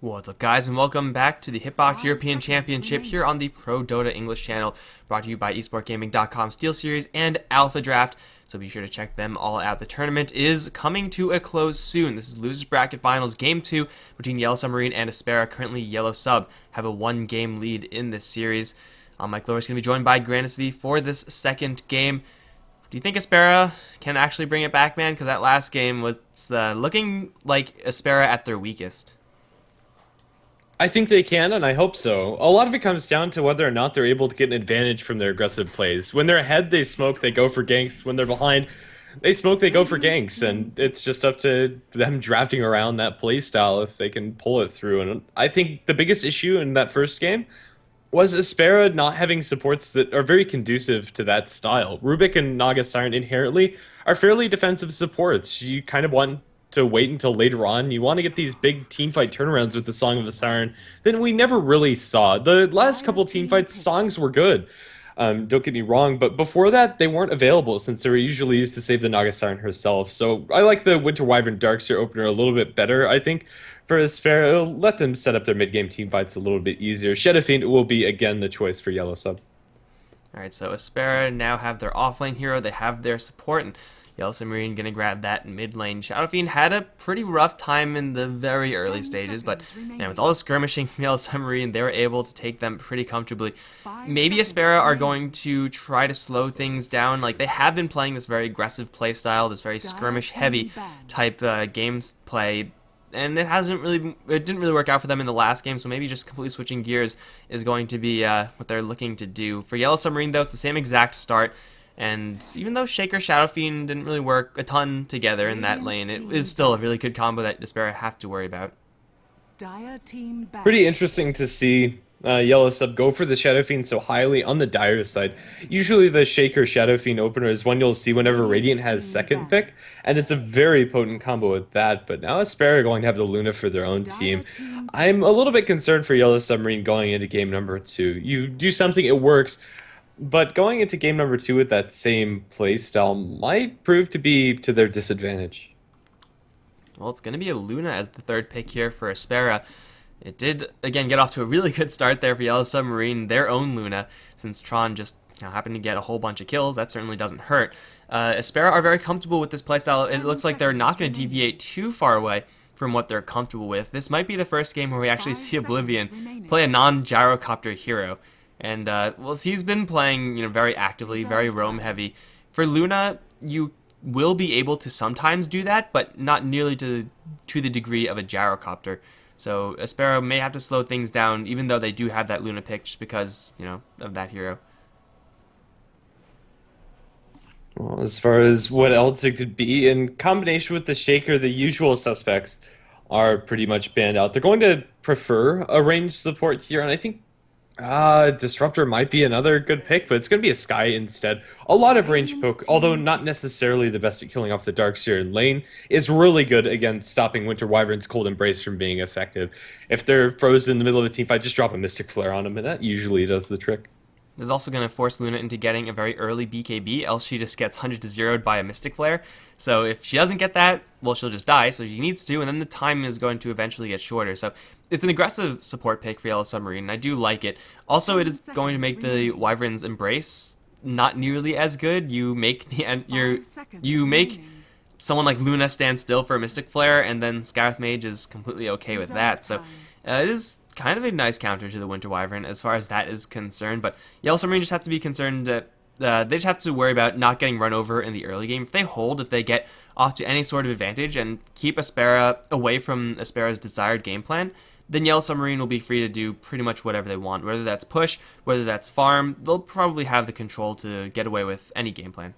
What's up, guys, and welcome back to the Hitbox European Championship here on the Pro Dota English channel, brought to you by esportgaming.com Steel Series and Alpha Draft, so be sure to check them all out. The tournament is coming to a close soon. This is Losers Bracket Finals Game 2 between Yellow Submarine and Aspera. Currently, Yellow Sub have a one-game lead in this series. Mikelorus is going to be joined by GrandisV for this second game. Do you think Aspera can actually bring it back, man? Because that last game was looking like Aspera at their weakest. I think they can, and I hope so. A lot of it comes down to whether or not they're able to get an advantage from their aggressive plays. When they're ahead, they smoke, they go for ganks. When they're behind, they smoke, they go for ganks. And it's just up to them drafting around that play style if they can pull it through. And I think the biggest issue in that first game was Aspera not having supports that are very conducive to that style. Rubik and Naga Siren inherently are fairly defensive supports. You kind of want to wait until later on. You want to get these big teamfight turnarounds with the Song of the Siren that we never really saw. The last couple teamfights, songs were good. Don't get me wrong, but before that, they weren't available since they were usually used to save the Naga Siren herself. So I like the Winter Wyvern Darkseer opener a little bit better, I think. For Aspera, it'll let them set up their mid-game teamfights a little bit easier. Shadow Fiend will be, again, the choice for Yellow Sub. Alright, so Aspera now have their offlane hero, they have their support, and Yellow Submarine gonna grab that mid lane. Shadow Fiend had a pretty rough time in the very early stages, but with all the skirmishing from Yellow Submarine, they were able to take them pretty comfortably. Maybe Aspera are going to try to slow things down. Like, they have been playing this very aggressive play style, this very skirmish-heavy type games play, and it didn't really work out for them in the last game, so maybe just completely switching gears is going to be what they're looking to do. For Yellow Submarine, though, it's the same exact start. And even though Shaker Shadow Fiend didn't really work a ton together in that lane, it is still a really good combo that Aspera have to worry about. Pretty interesting to see Yellow Sub go for the Shadow Fiend so highly on the Dire side. Usually the Shaker Shadow Fiend opener is one you'll see whenever Radiant has second pick, and it's a very potent combo with that, but now Aspera are going to have the Luna for their own team. I'm a little bit concerned for Yellow Submarine going into game number 2. You do something, it works, but going into game number 2 with that same playstyle might prove to be to their disadvantage. Well, it's going to be a Luna as the third pick here for Aspera. It did, again, get off to a really good start there for Yellow Submarine, their own Luna, since Tron just happened to get a whole bunch of kills. That certainly doesn't hurt. Aspera are very comfortable with this playstyle. It looks like they're not going to deviate too far away from what they're comfortable with. This might be the first game where we actually see Oblivion play a non-gyrocopter hero. And, well, he's been playing, very actively, very roam heavy. For Luna, you will be able to sometimes do that, but not nearly to the degree of a gyrocopter. So Aspera may have to slow things down, even though they do have that Luna pick, just because, of that hero. Well, as far as what else it could be, in combination with the Shaker, the usual suspects are pretty much banned out. They're going to prefer a ranged support here, and I think Disruptor might be another good pick, but it's going to be a Sky instead. A lot of range poke, although not necessarily the best at killing off the Darkseer in lane, is really good against stopping Winter Wyvern's Cold Embrace from being effective. If they're frozen in the middle of a teamfight, just drop a Mystic Flare on them, and that usually does the trick. This is also going to force Luna into getting a very early BKB, else she just gets 100 to 0'd by a Mystic Flare. So if she doesn't get that, well, she'll just die, so she needs to, and then the time is going to eventually get shorter. So it's an aggressive support pick for Yellow Submarine, and I do like it. Also, it is going to make the Wyvern's Embrace not nearly as good. You make someone like Luna stand still for a Mystic Flare, and then Scarith Mage is completely okay with that. So it is kind of a nice counter to the Winter Wyvern as far as that is concerned, but Yellow Submarine just have to be concerned that they just have to worry about not getting run over in the early game. If they hold, if they get off to any sort of advantage and keep Aspera away from Aspera's desired game plan, then Yellow Submarine will be free to do pretty much whatever they want. Whether that's push, whether that's farm, they'll probably have the control to get away with any game plan.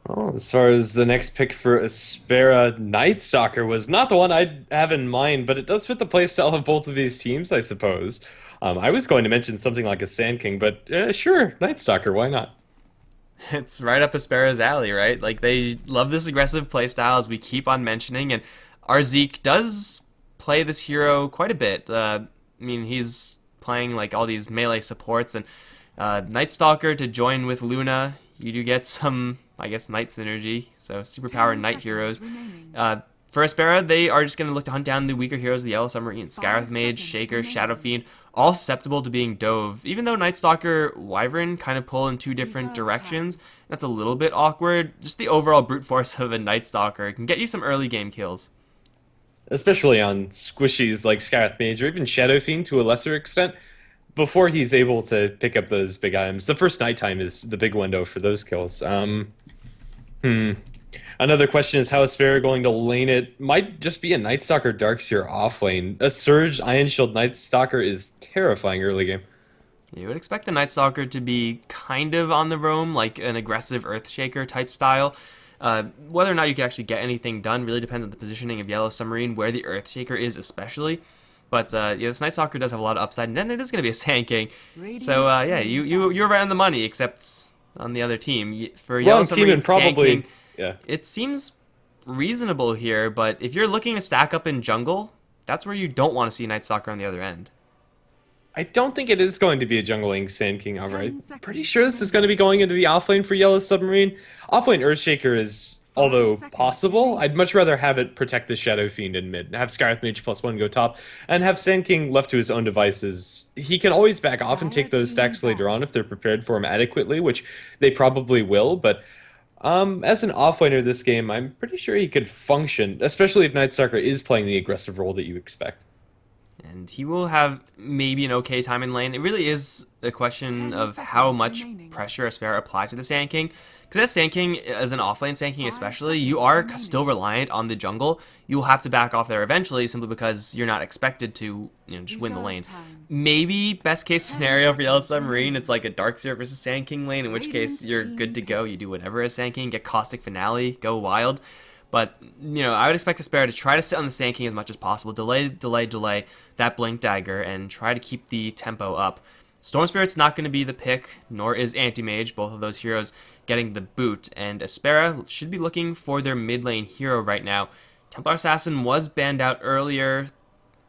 Well, as far as the next pick for Aspera, Nightstalker was not the one I'd have in mind, but it does fit the playstyle of both of these teams, I suppose. I was going to mention something like a Sand King, but sure, Nightstalker, why not? It's right up Aspera's alley, right? Like, they love this aggressive playstyle, as we keep on mentioning, and our Zeke does play this hero quite a bit. I mean, he's playing like all these melee supports, and Nightstalker to join with Luna, you do get some, I guess, Knight synergy, so superpowered Knight heroes. For Aspera, they are just going to look to hunt down the weaker heroes, the Yellow Submarine, Scarith Mage, Shaker, Shadow Fiend, all susceptible to being dove. Even though Night Stalker, Wyvern kind of pull in two different directions, that's a little bit awkward. Just the overall brute force of a Night Stalker can get you some early game kills. Especially on squishies like Scarith Mage or even Shadow Fiend to a lesser extent, before he's able to pick up those big items. The first nighttime is the big window for those kills. Another question is how Aspera going to lane it. Might just be a Night Stalker Darkseer off lane. A Surge Iron Shield Night Stalker is terrifying early game. You would expect the Night Stalker to be kind of on the roam, like an aggressive Earthshaker type style. Whether or not you can actually get anything done really depends on the positioning of Yellow Submarine, where the Earthshaker is especially. But yeah, this Night Stalker does have a lot of upside, and then it is going to be a Sand King. So yeah, you're right on the money, except on the other team. For Yellow Submarine, Sand King, yeah. It seems reasonable here, but if you're looking to stack up in jungle, that's where you don't want to see Night Stalker on the other end. I don't think it is going to be a jungling Sand King outright. Pretty sure this is going to be going into the offlane for Yellow Submarine. Offlane Earthshaker is, although possible, I'd much rather have it protect the Shadow Fiend in mid, have Scarith Mage +1 go top, and have Sand King left to his own devices. He can always back off and take those stacks later on if they're prepared for him adequately, which they probably will, but as an offlaner this game, I'm pretty sure he could function, especially if Night Stalker is playing the aggressive role that you expect. And he will have maybe an okay time in lane. It really is a question of how much pressure Aspera apply to the Sand King. Because as Sand King, as an offlane Sand King especially, you are still reliant on the jungle. You'll have to back off there eventually simply because you're not expected to just win the lane. Maybe best case scenario for Yellow Submarine, it's like a Darkseer versus Sand King lane, in which case you're good to go. You do whatever as Sand King, get Caustic Finale, go wild. But, I would expect Aspera to try to sit on the Sand King as much as possible, delay that Blink Dagger, and try to keep the tempo up. Storm Spirit's not going to be the pick, nor is Anti-Mage, both of those heroes getting the boot, and Aspera should be looking for their mid lane hero right now. Templar Assassin was banned out earlier.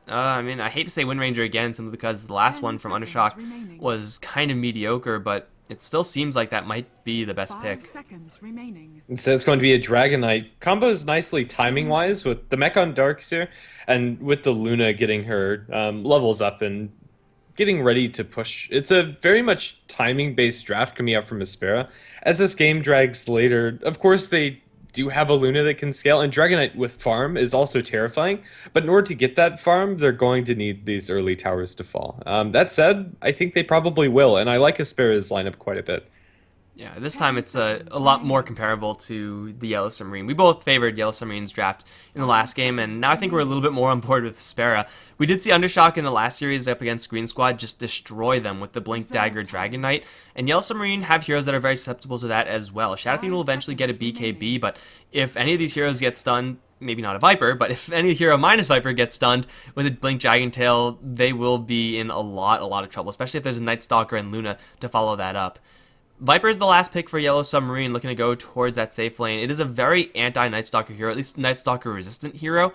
I hate to say Wind Ranger again, simply because the last one from Undershock was kind of mediocre, but it still seems like that might be the best pick. Instead, it's going to be a Dragon Knight. Combos nicely timing-wise with the mech on Darkseer and with the Luna getting her levels up and getting ready to push. It's a very much timing-based draft coming out from Aspera. As this game drags later, of course they do have a Luna that can scale, and Dragon Knight with farm is also terrifying, but in order to get that farm, they're going to need these early towers to fall. That said, I think they probably will, and I like Aspera's lineup quite a bit. Yeah, this time it's a lot more comparable to the Yellow Submarine. We both favored Yellow Submarine's draft in the last game, and now I think we're a little bit more on board with Aspera. We did see Undershock in the last series up against Green Squad just destroy them with the Blink Dagger Dragon Knight, and Yellow Submarine have heroes that are very susceptible to that as well. Shadow Fiend will eventually get a BKB, but if any of these heroes get stunned, maybe not a Viper, but if any hero minus Viper gets stunned with a Blink Dragon Tail, they will be in a lot of trouble, especially if there's a Night Stalker and Luna to follow that up. Viper is the last pick for Yellow Submarine, looking to go towards that safe lane. It is a very anti-Night Stalker hero, at least Night Stalker resistant hero,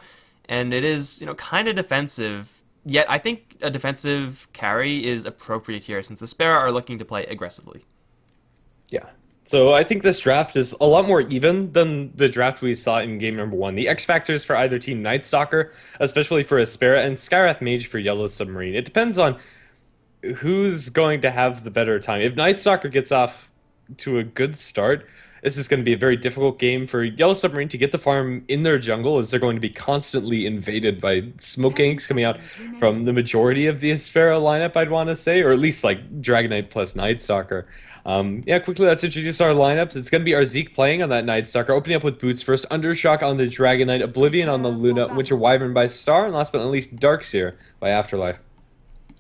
and it is, kind of defensive. Yet I think a defensive carry is appropriate here, since the Aspera are looking to play aggressively. Yeah. So I think this draft is a lot more even than the draft we saw in game number 1. The X factors for either team, Night Stalker, especially for Aspera, and Scarith Mage for Yellow Submarine. It depends on who's going to have the better time. If Night Stalker gets off to a good start, this is going to be a very difficult game for Yellow Submarine to get the farm in their jungle, as they're going to be constantly invaded by smoke ganks coming out from the majority of the Aspera lineup, I'd want to say, or at least like Dragon Knight plus Night Stalker. Quickly, let's introduce our lineups. It's going to be our Zeke playing on that Night Stalker, opening up with boots first, Undershock on the Dragon Knight, Oblivion on the Luna, Winter Wyvern by Star, and last but not least, Darkseer by Afterlife.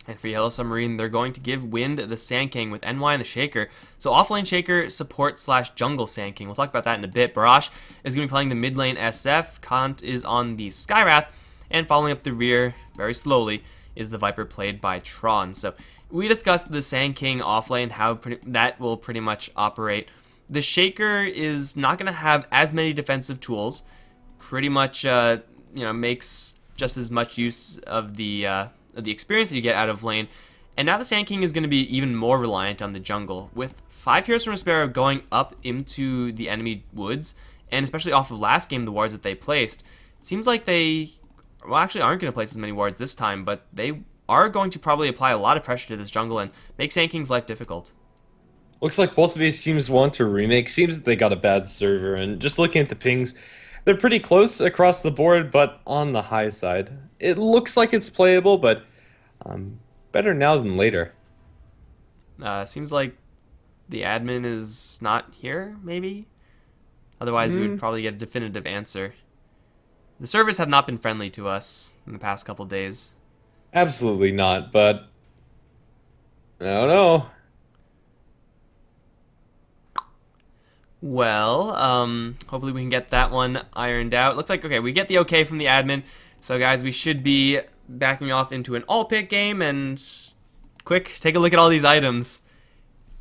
And for Yellow Submarine, they're going to give Wind the Sand King with NY and the Shaker. So offlane Shaker, support / jungle Sand King. We'll talk about that in a bit. Barash is going to be playing the mid lane SF. Kant is on the Skywrath. And following up the rear, very slowly, is the Viper played by Tron. So we discussed the Sand King offlane, how that will pretty much operate. The Shaker is not going to have as many defensive tools. Pretty much, makes just as much use of the experience that you get out of lane. And now the Sand King is going to be even more reliant on the jungle, with 5 heroes from Aspera going up into the enemy woods, and especially off of last game, the wards that they placed. Seems like they, well, actually aren't going to place as many wards this time, but they are going to probably apply a lot of pressure to this jungle and make Sand King's life difficult. Looks like both of these teams want to remake. Seems that they got a bad server, and just looking at the pings, they're pretty close across the board, but on the high side. It looks like it's playable, but better now than later. Seems like the admin is not here, maybe? Otherwise, we would probably get a definitive answer. The servers have not been friendly to us in the past couple days. Absolutely not, but I don't know. Well, hopefully we can get that one ironed out. Looks like, okay, we get the okay from the admin. So, guys, we should be backing off into an all-pick game, and quick, take a look at all these items.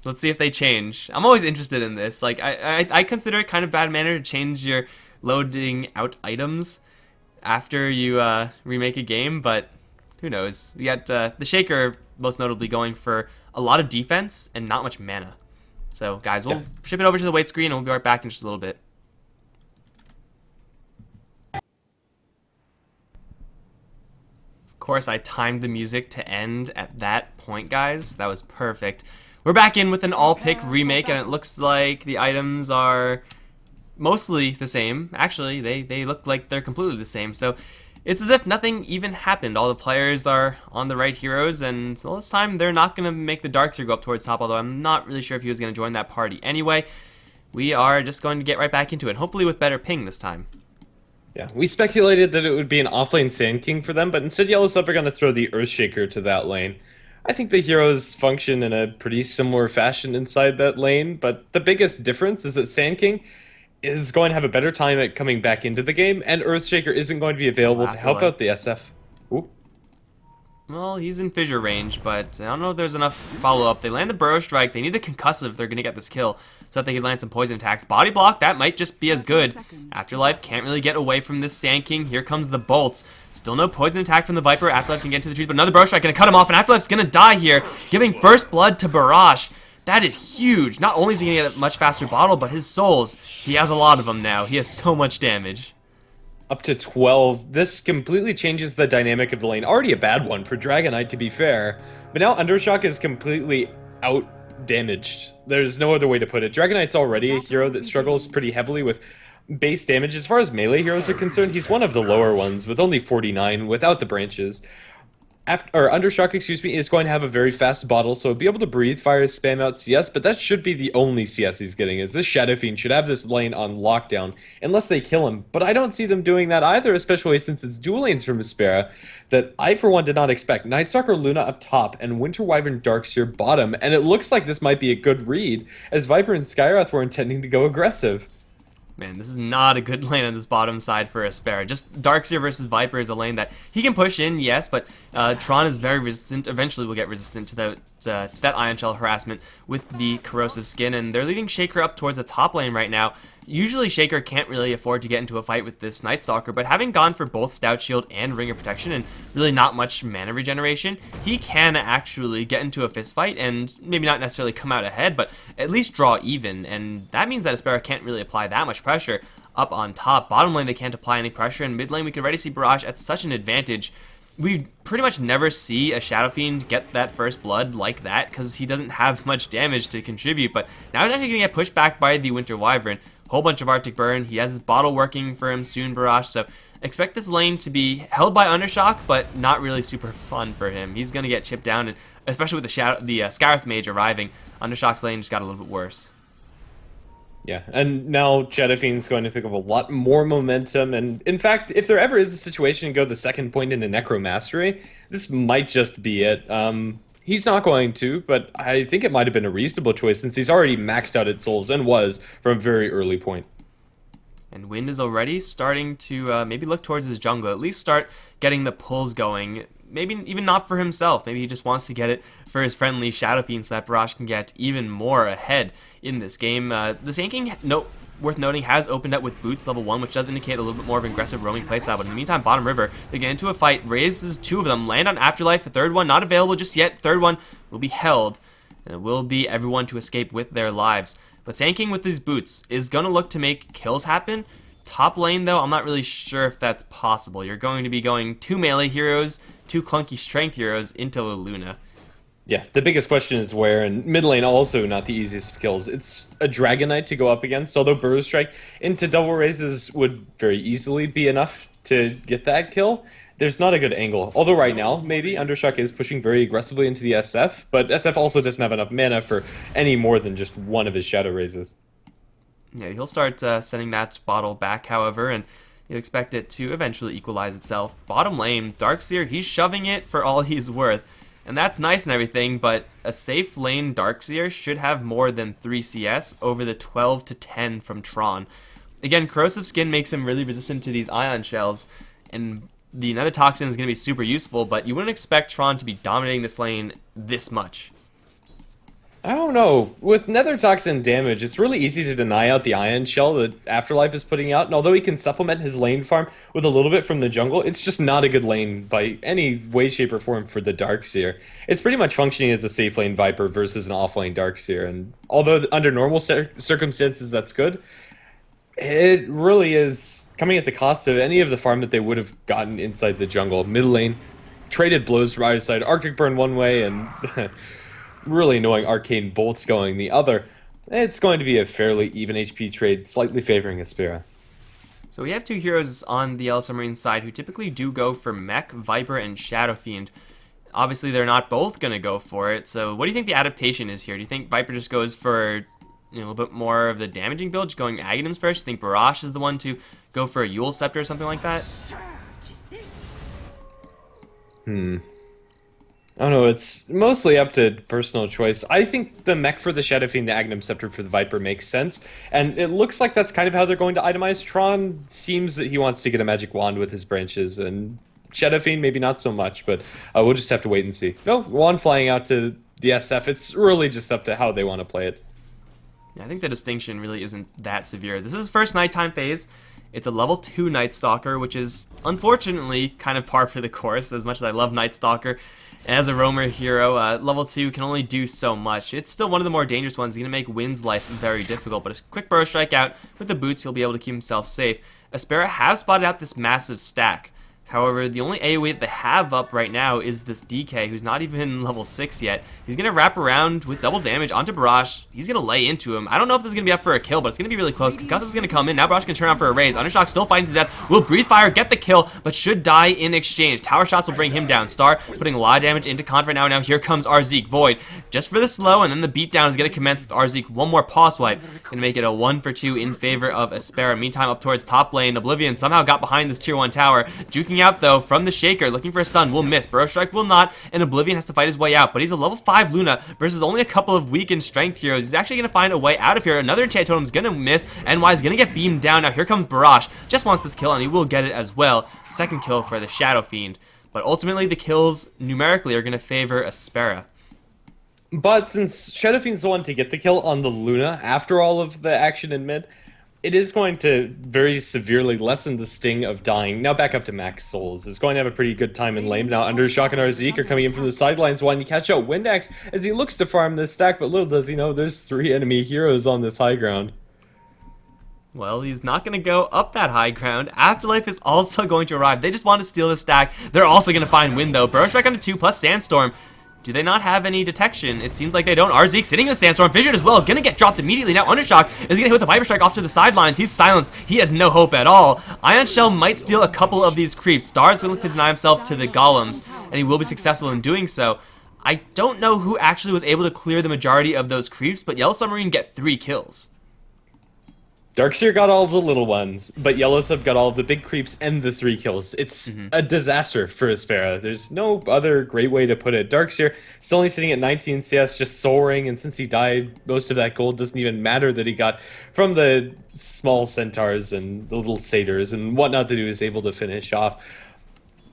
Let's see if they change. I'm always interested in this. Like, I consider it kind of bad manner to change your loading out items after you remake a game, but who knows. We got the Shaker most notably going for a lot of defense and not much mana. So, guys, we'll ship it over to the wait screen, and we'll be right back in just a little bit. Of course, I timed the music to end at that point, guys. That was perfect. We're back in with an all-pick remake, and it looks like the items are mostly the same. Actually, they look like they're completely the same. So it's as if nothing even happened. All the players are on the right heroes, and well, this time they're not going to make the Darkseer go up towards top, although I'm not really sure if he was going to join that party. Anyway, we are just going to get right back into it, hopefully with better ping this time. Yeah, we speculated that it would be an offlane Sand King for them, but instead Yellow Sub are going to throw the Earthshaker to that lane. I think the heroes function in a pretty similar fashion inside that lane, but the biggest difference is that Sand King is going to have a better time at coming back into the game, and Earthshaker isn't going to be available to help out the SF. Ooh. Well, he's in fissure range, but I don't know if there's enough follow-up. They land the Burrow Strike. They need a concussive if they're going to get this kill, so that they can land some poison attacks. Body block, that might just be as good. Afterlife can't really get away from this Sand King. Here comes the bolts. Still no poison attack from the Viper. Afterlife can get to the trees, but another Burrow Strike going to cut him off, and Afterlife's going to die here, giving first blood to Barrage. That is huge. Not only is he going to get a much faster bottle, but his souls, he has a lot of them now. He has so much damage. Up to 12. This completely changes the dynamic of the lane. Already a bad one for Dragonite, to be fair. But now Undershock is completely out-damaged. There's no other way to put it. Dragonite's already a hero that struggles pretty heavily with base damage. As far as melee heroes are concerned, he's one of the lower ones, with only 49 without the branches. Undershock, excuse me, is going to have a very fast bottle, so be able to breathe fire, spam out CS, but that should be the only CS he's getting, is this Shadow Fiend should have this lane on lockdown, unless they kill him. But I don't see them doing that either, especially since it's dual lanes from Aspera that I, for one, did not expect. Nightstalker Luna up top, and Winter Wyvern Darkseer bottom, and it looks like this might be a good read, as Viper and Skywrath were intending to go aggressive. Man, this is not a good lane on this bottom side for Aspera. Just Darkseer versus Viper is a lane that he can push in, yes, but Tron is very resistant. Eventually will get resistant to that Ion Shell harassment with the corrosive skin, and they're leading Shaker up towards the top lane right now. Usually Shaker can't really afford to get into a fight with this Nightstalker, but having gone for both Stout Shield and Ring of Protection and really not much mana regeneration, he can actually get into a fist fight and maybe not necessarily come out ahead, but at least draw even, and that means that Aspera can't really apply that much pressure up on top. Bottom lane they can't apply any pressure, and mid lane we can already see Barrage at such an advantage. We pretty much never see a Shadow Fiend get that first blood like that because he doesn't have much damage to contribute, but now he's actually going to get pushed back by the Winter Wyvern. Whole bunch of Arctic Burn. He has his bottle working for him soon, Barrage, so expect this lane to be held by Undershock, but not really super fun for him. He's going to get chipped down, and especially with the Skywrath Mage arriving, Undershock's lane just got a little bit worse. Yeah, and now Shadow Fiend's going to pick up a lot more momentum, and in fact, if there ever is a situation to go the second point into Necromastery, this might just be it. He's not going to, but I think it might have been a reasonable choice since he's already maxed out at souls and was from a very early point. And Wind is already starting to maybe look towards his jungle, at least start getting the pulls going. Maybe even not for himself. Maybe he just wants to get it for his friendly Shadow Fiend so that Barrage can get even more ahead in this game. The Sand King, worth noting, has opened up with Boots level 1, which does indicate a little bit more of an aggressive roaming playstyle. But in the meantime, bottom river, they get into a fight, raises two of them, land on Afterlife. The third one not available just yet. Third one will be held, and it will be everyone to escape with their lives. But Sand King with these Boots is going to look to make kills happen. Top lane, though, I'm not really sure if that's possible. You're going to be going 2 melee heroes, 2 clunky strength heroes into the Luna. Yeah, the biggest question is where, and mid lane also not the easiest of kills. It's a Dragon Knight to go up against, although Burrow Strike into double raises would very easily be enough to get that kill. There's not a good angle. Although right now, maybe, Undershock is pushing very aggressively into the SF, but SF also doesn't have enough mana for any more than just one of his Shadow Raises. Yeah, he'll start sending that bottle back, however, and you'd expect it to eventually equalize itself. Bottom lane, Darkseer, he's shoving it for all he's worth. And that's nice and everything, but a safe lane Darkseer should have more than 3 CS over the 12 to 10 from Tron. Again, Corrosive Skin makes him really resistant to these Ion Shells, and the Nether Toxin is going to be super useful, but you wouldn't expect Tron to be dominating this lane this much. I don't know. With Nether Toxin damage, it's really easy to deny out the Ion Shell that Afterlife is putting out, and although he can supplement his lane farm with a little bit from the jungle, it's just not a good lane by any way, shape, or form for the Darkseer. It's pretty much functioning as a safe lane Viper versus an off-lane Darkseer, and although under normal circumstances that's good, it really is coming at the cost of any of the farm that they would have gotten inside the jungle. Mid lane, traded blows from either side, Arctic Burn one way, and really annoying Arcane Bolts going the other. It's going to be a fairly even HP trade, slightly favoring Aspera. So we have 2 heroes on the Yellow Submarine side who typically do go for Mech, Viper, and Shadow Fiend. Obviously, they're not both going to go for it, so what do you think the adaptation is here? Do you think Viper just goes for a little bit more of the damaging build, just going Aghanims first? Do you think Barrage is the one to go for a Yule Scepter or something like that? I don't know, it's mostly up to personal choice. I think the mech for the Shadow Fiend, the Aghanim Scepter for the Viper makes sense, and it looks like that's kind of how they're going to itemize. Tron seems that he wants to get a magic wand with his branches, and Shadow Fiend maybe not so much, but we'll just have to wait and see. No, wand flying out to the SF, it's really just up to how they want to play it. Yeah, I think the distinction really isn't that severe. This is first nighttime phase. It's a level 2 Night Stalker, which is unfortunately kind of par for the course, as much as I love Night Stalker. As a roamer hero, level 2 can only do so much. It's still one of the more dangerous ones. He's going to make Wynn's life very difficult, but a quick Burrow Strike out with the boots, he'll be able to keep himself safe. Aspera has spotted out this massive stack. However, the only AoE that they have up right now is this DK, who's not even level 6 yet. He's going to wrap around with double damage onto Barrage. He's going to lay into him. I don't know if this is going to be up for a kill, but it's going to be really close. Concussive's going to come in. Now Barrage can turn around for a raise. Undershock still fighting to death. Will Breathe Fire get the kill, but should die in exchange. Tower shots will bring him down. Star putting a lot of damage into Convert now. Now here comes Arzeek. Void just for the slow, and then the beatdown is going to commence with Arzeek. One more paw swipe. Going to make it a 1 for 2 in favor of Aspera. Meantime, up towards top lane, Oblivion somehow got behind this tier 1 tower. Juking out, though, from the Shaker, looking for a stun, will miss. Burrow Strike will not, and Oblivion has to fight his way out, but he's a level 5 Luna versus only a couple of weakened strength heroes. He's actually going to find a way out of here. Another enchant totem's going to miss, and Y's going to get beamed down. Now here comes Barrage. Just wants this kill, and he will get it as well. Second kill for the Shadow Fiend. But ultimately, the kills numerically are going to favor Aspera. But since Shadow Fiend's the one to get the kill on the Luna after all of the action in mid, it is going to very severely lessen the sting of dying. Now back up to max souls. Is going to have a pretty good time in lane. Now Undershock and Arzeek are coming in from the sidelines, wanting to catch out Windax as he looks to farm this stack, but little does he know there's 3 enemy heroes on this high ground. Well, he's not going to go up that high ground. Afterlife is also going to arrive. They just want to steal the stack. They're also going to find Wynn, though. Burrow Strike on the 2 plus Sandstorm. Do they not have any detection? It seems like they don't. Arzeek sitting in the Sandstorm. Vision as well. Gonna get dropped immediately. Now Undershock is gonna hit with the Viper Strike off to the sidelines. He's silenced. He has no hope at all. Ion Shell might steal a couple of these creeps. Star's gonna look to deny himself to the Golems, and he will be successful in doing so. I don't know who actually was able to clear the majority of those creeps, but Yellow Submarine get 3 kills. Darkseer got all of the little ones, but Yellow Sub got all of the big creeps and the 3 kills. It's a disaster for Aspera. There's no other great way to put it. Darkseer still only sitting at 19 CS, just soaring, and since he died, most of that gold doesn't even matter that he got from the small centaurs and the little satyrs and whatnot that he was able to finish off.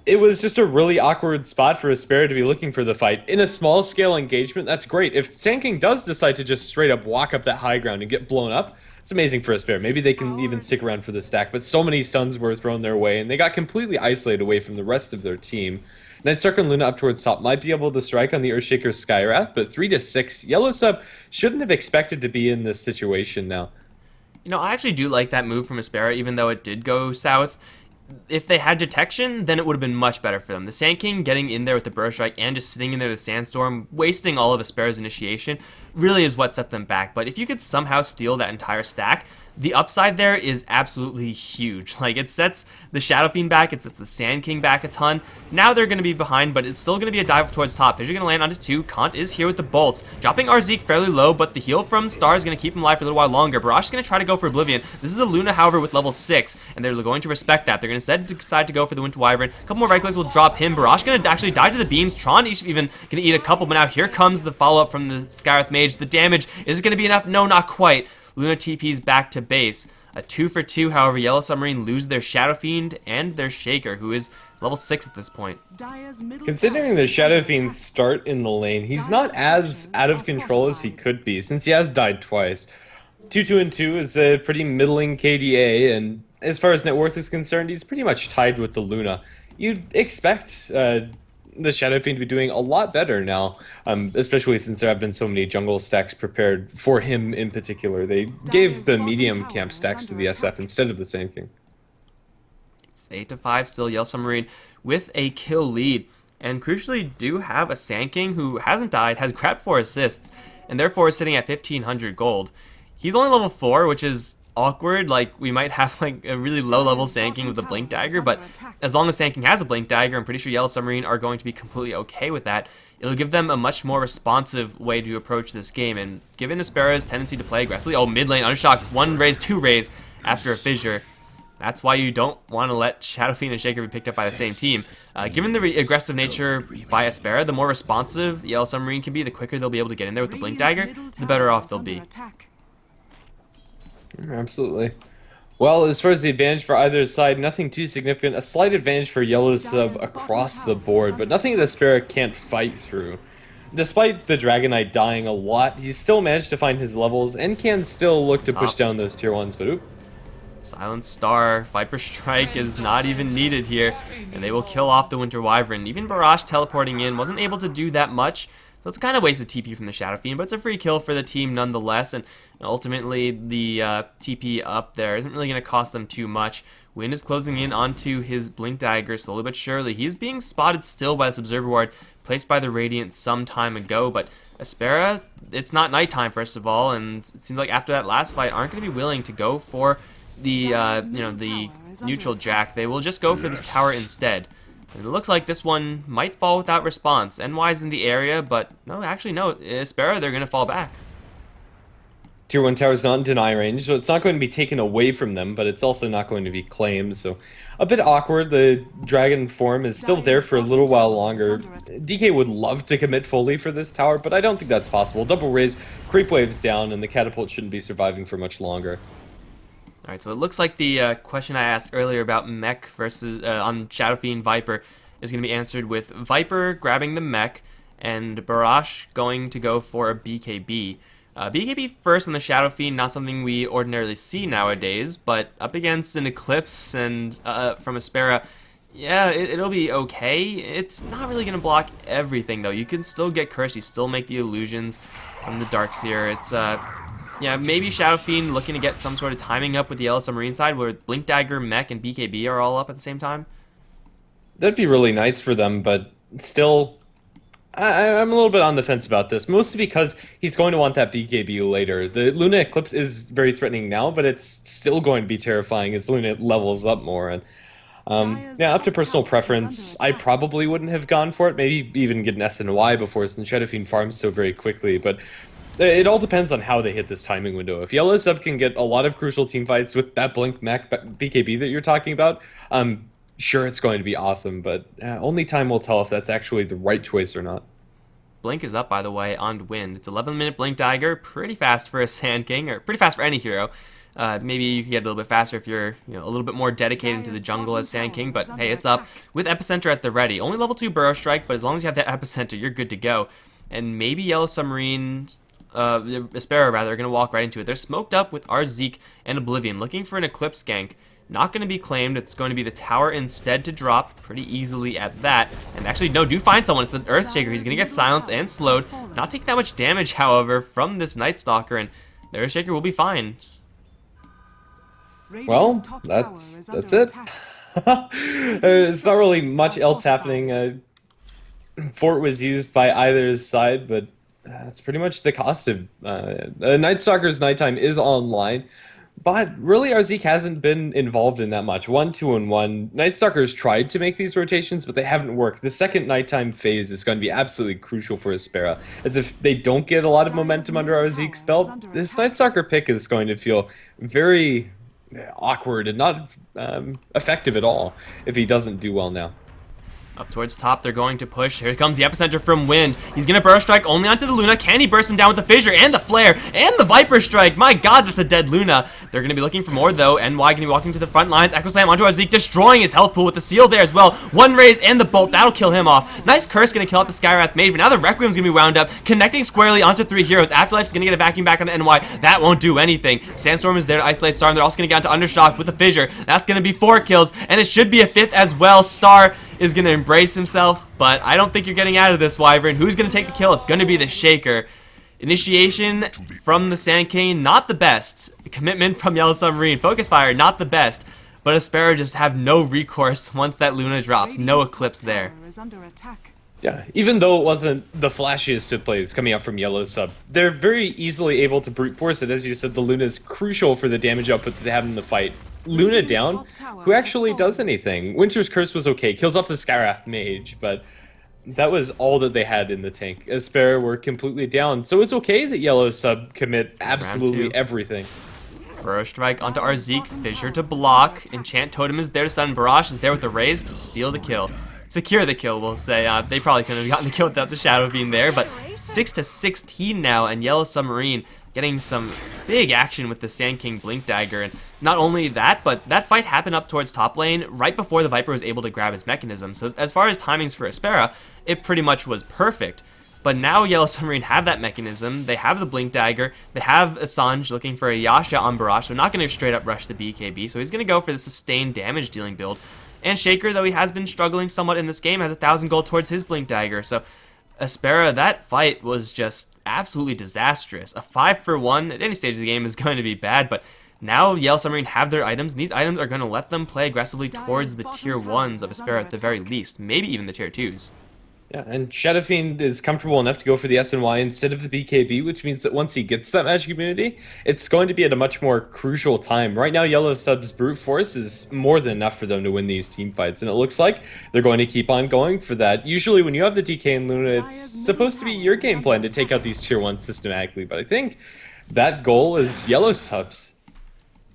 It was just a really awkward spot for Aspera to be looking for the fight. In a small-scale engagement, that's great. If Sand King does decide to just straight up walk up that high ground and get blown up, it's amazing for Aspera. Maybe they can even stick around for the stack, but so many stuns were thrown their way, and they got completely isolated away from the rest of their team. Night Stalker and Luna up towards top might be able to strike on the Earthshaker Skywrath, but 3 to 6, Yellow Sub shouldn't have expected to be in this situation now. You know, I actually do like that move from Aspera, even though it did go south. If they had detection, then it would have been much better for them. The Sand King getting in there with the Burrow Strike and just sitting in there with the Sandstorm, wasting all of Aspera's initiation, really is what set them back. But if you could somehow steal that entire stack, the upside there is absolutely huge. Like, it sets the Shadow Fiend back, it sets the Sand King back a ton. Now they're going to be behind, but it's still going to be a dive towards top. Fissure going to land onto 2. Kant is here with the bolts, dropping our Zeke fairly low, but the heal from Star is going to keep him alive for a little while longer. Barrage is going to try to go for Oblivion. This is a Luna, however, with level 6, and they're going to respect that. They're going to decide to go for the Winter Wyvern. A couple more right clicks will drop him. Barrage going to actually die to the beams. Tron even going to eat a couple, but now here comes the follow-up from the Skywrath Mage. The damage, is it going to be enough? No, not quite. Luna TP's back to base. A 2 for 2, however, Yellow Submarine lose their Shadow Fiend and their Shaker, who is level 6 at this point. Considering the Shadow Fiend's start in the lane, he's not as out of control as he could be, since he has died twice. 2-2-2 is a pretty middling KDA, and as far as net worth is concerned, he's pretty much tied with the Luna. You'd expect the Shadow Fiend to be doing a lot better now, especially since there have been so many jungle stacks prepared for him in particular. They gave the medium camp stacks to the SF instead of the Sand King. It's 8-5 still, Yellow Submarine with a kill lead, and crucially do have a Sand King who hasn't died, has grabbed 4 assists, and therefore is sitting at 1,500 gold. He's only level 4, which is awkward. Like, we might have like a really low level Sand King with a Blink Dagger, but as long as Sand King has a Blink Dagger, I'm pretty sure Yellow Submarine are going to be completely okay with that. It'll give them a much more responsive way to approach this game, and given Aspera's tendency to play aggressively, mid lane unshocked, 1 raise, 2 raise after a fissure. That's why you don't want to let Shadow Fiend and Shaker be picked up by the same team. Given the aggressive nature by Aspera, the more responsive Yellow Submarine can be, the quicker they'll be able to get in there with the Blink Dagger, the better off they'll be. Absolutely. Well, as far as the advantage for either side, nothing too significant. A slight advantage for Yellow Sub across the board, but nothing that Aspera can't fight through. Despite the Dragonite dying a lot, he's still managed to find his levels and can still look to push down those tier 1s, but oop. Silent Star, Viper Strike is not even needed here, and they will kill off the Winter Wyvern. Even Barrage teleporting in wasn't able to do that much, so it's kind of wasted TP from the Shadow Fiend, but it's a free kill for the team nonetheless, and ultimately the TP up there isn't really going to cost them too much. Wind is closing in onto his Blink Dagger slowly but surely. He's being spotted still by this Observer Ward placed by the Radiant some time ago, but Aspera, it's not nighttime first of all, and it seems like after that last fight aren't going to be willing to go for the the neutral Jack. They will just go for this tower instead. And it looks like this one might fall without response. NY's in the area, but no, actually no, Aspera, they're going to fall back. Tier 1 tower's not in deny range, so it's not going to be taken away from them, but it's also not going to be claimed, so a bit awkward. The dragon form is still there for a little while longer. DK would love to commit fully for this tower, but I don't think that's possible. Double raise, creep waves down, and the catapult shouldn't be surviving for much longer. Alright, so it looks like the question I asked earlier about mech versus on Shadow Fiend Viper is going to be answered with Viper grabbing the mech and Barrage going to go for a BKB. BKB first on the Shadow Fiend, not something we ordinarily see nowadays, but up against an Eclipse and from Aspera, yeah, it'll be okay. It's not really going to block everything though. You can still get cursed, you still make the illusions from the Darkseer. It's yeah, maybe Shadow Fiend looking to get some sort of timing up with the Yellow Submarine side where Blink Dagger, Mech, and BKB are all up at the same time. That'd be really nice for them, but still, I'm a little bit on the fence about this, mostly because he's going to want that BKB later. The Luna Eclipse is very threatening now, but it's still going to be terrifying as Luna levels up more. And yeah, up to personal preference, I probably wouldn't have gone for it. Maybe even get an SNY before, since Shadow Fiend farms so very quickly, but it all depends on how they hit this timing window. If Yellow Sub can get a lot of crucial team fights with that Blink Mech BKB that you're talking about, sure, it's going to be awesome, but only time will tell if that's actually the right choice or not. Blink is up, by the way, on Wind. It's 11-minute Blink Dagger, pretty fast for a Sand King, or pretty fast for any hero. Maybe you can get a little bit faster if you're a little bit more dedicated to the jungle as Sand King, but hey, it's up with Epicenter at the ready. Only level 2 Burrow Strike, but as long as you have that Epicenter, you're good to go. And maybe Yellow Submarine, Aspera rather, are going to walk right into it. They're smoked up with our Zeke and Oblivion, looking for an Eclipse gank. Not going to be claimed. It's going to be the tower instead to drop pretty easily at that. And actually, no, do find someone. It's the Earthshaker. He's going to get silenced and slowed. Not taking that much damage, however, from this Night Stalker, and the Earthshaker will be fine. Well, that's it. There's not really much else happening. Fort was used by either side, but that's pretty much the cost of Night Stalker's nighttime is online. But really, our Zeke hasn't been involved in that much. 1, 2, and 1. Night Stalkers tried to make these rotations, but they haven't worked. The second nighttime phase is going to be absolutely crucial for Aspera. As if they don't get a lot of momentum under our Zeke's belt, this Night Stalker pick is going to feel very awkward and not effective at all if he doesn't do well now. Up towards top, they're going to push. Here comes the epicenter from Wind. He's going to burst strike only onto the Luna. Can he burst him down with the fissure and the flare and the Viper strike? My god, that's a dead Luna. They're going to be looking for more though. NY going to be walking to the front lines. Echo Slam onto our Zeke, destroying his health pool with the seal there as well. One raise and the bolt, that'll kill him off. Nice curse going to kill out the Skywrath Mage, but now the Requiem's going to be wound up, connecting squarely onto 3 heroes. Afterlife's going to get a vacuum back onto NY. That won't do anything. Sandstorm is there to isolate Star, and they're also going to get onto Undershock with the fissure. That's going to be 4 kills, and it should be a 5th as well. Star is going to embrace himself, but I don't think you're getting out of this, Wyvern. Who's going to take the kill? It's going to be the Shaker. Initiation from the Sand King, not the best. Commitment from Yellow Submarine. Focus Fire, not the best. But Aspera just have no recourse once that Luna drops. No Eclipse there. Yeah, even though it wasn't the flashiest of plays coming up from Yellow Sub, they're very easily able to brute force it. As you said, the Luna is crucial for the damage output that they have in the fight. Luna down, who actually does anything. Winter's Curse was okay, kills off the Skywrath Mage, but that was all that they had in the tank. Aspera were completely down, so it's okay that Yellow Sub commit absolutely everything. Burrow Strike onto our Zeke, Fissure to block, Enchant Totem is there to stun, Barrage is there with the raise to steal the kill. Secure the kill, we'll say. They probably couldn't have gotten the kill without the Shadow being there, but 6-16 now, and Yellow Submarine getting some big action with the Sand King Blink Dagger. And not only that, but that fight happened up towards top lane right before the Viper was able to grab his mechanism. So as far as timings for Aspera, it pretty much was perfect. But now Yellow Submarine have that mechanism, they have the Blink Dagger, they have Assange looking for a Yasha on Barrage, so not going to straight up rush the BKB, so he's going to go for the sustained damage dealing build. And Shaker, though he has been struggling somewhat in this game, has 1,000 gold towards his Blink Dagger. So Aspera, that fight was just absolutely disastrous. A 5-for-1 at any stage of the game is going to be bad, but now Yellow Submarine have their items, and these items are going to let them play aggressively towards the tier 1s of Aspera at the very least, maybe even the tier 2s. Yeah, and Shadow Fiend is comfortable enough to go for the SNY instead of the BKB, which means that once he gets that magic immunity, it's going to be at a much more crucial time. Right now, Yellow Sub's brute force is more than enough for them to win these team fights, and it looks like they're going to keep on going for that. Usually when you have the DK and Luna, it's supposed to be your game plan to take out these tier 1s systematically, but I think that goal is Yellow Sub's.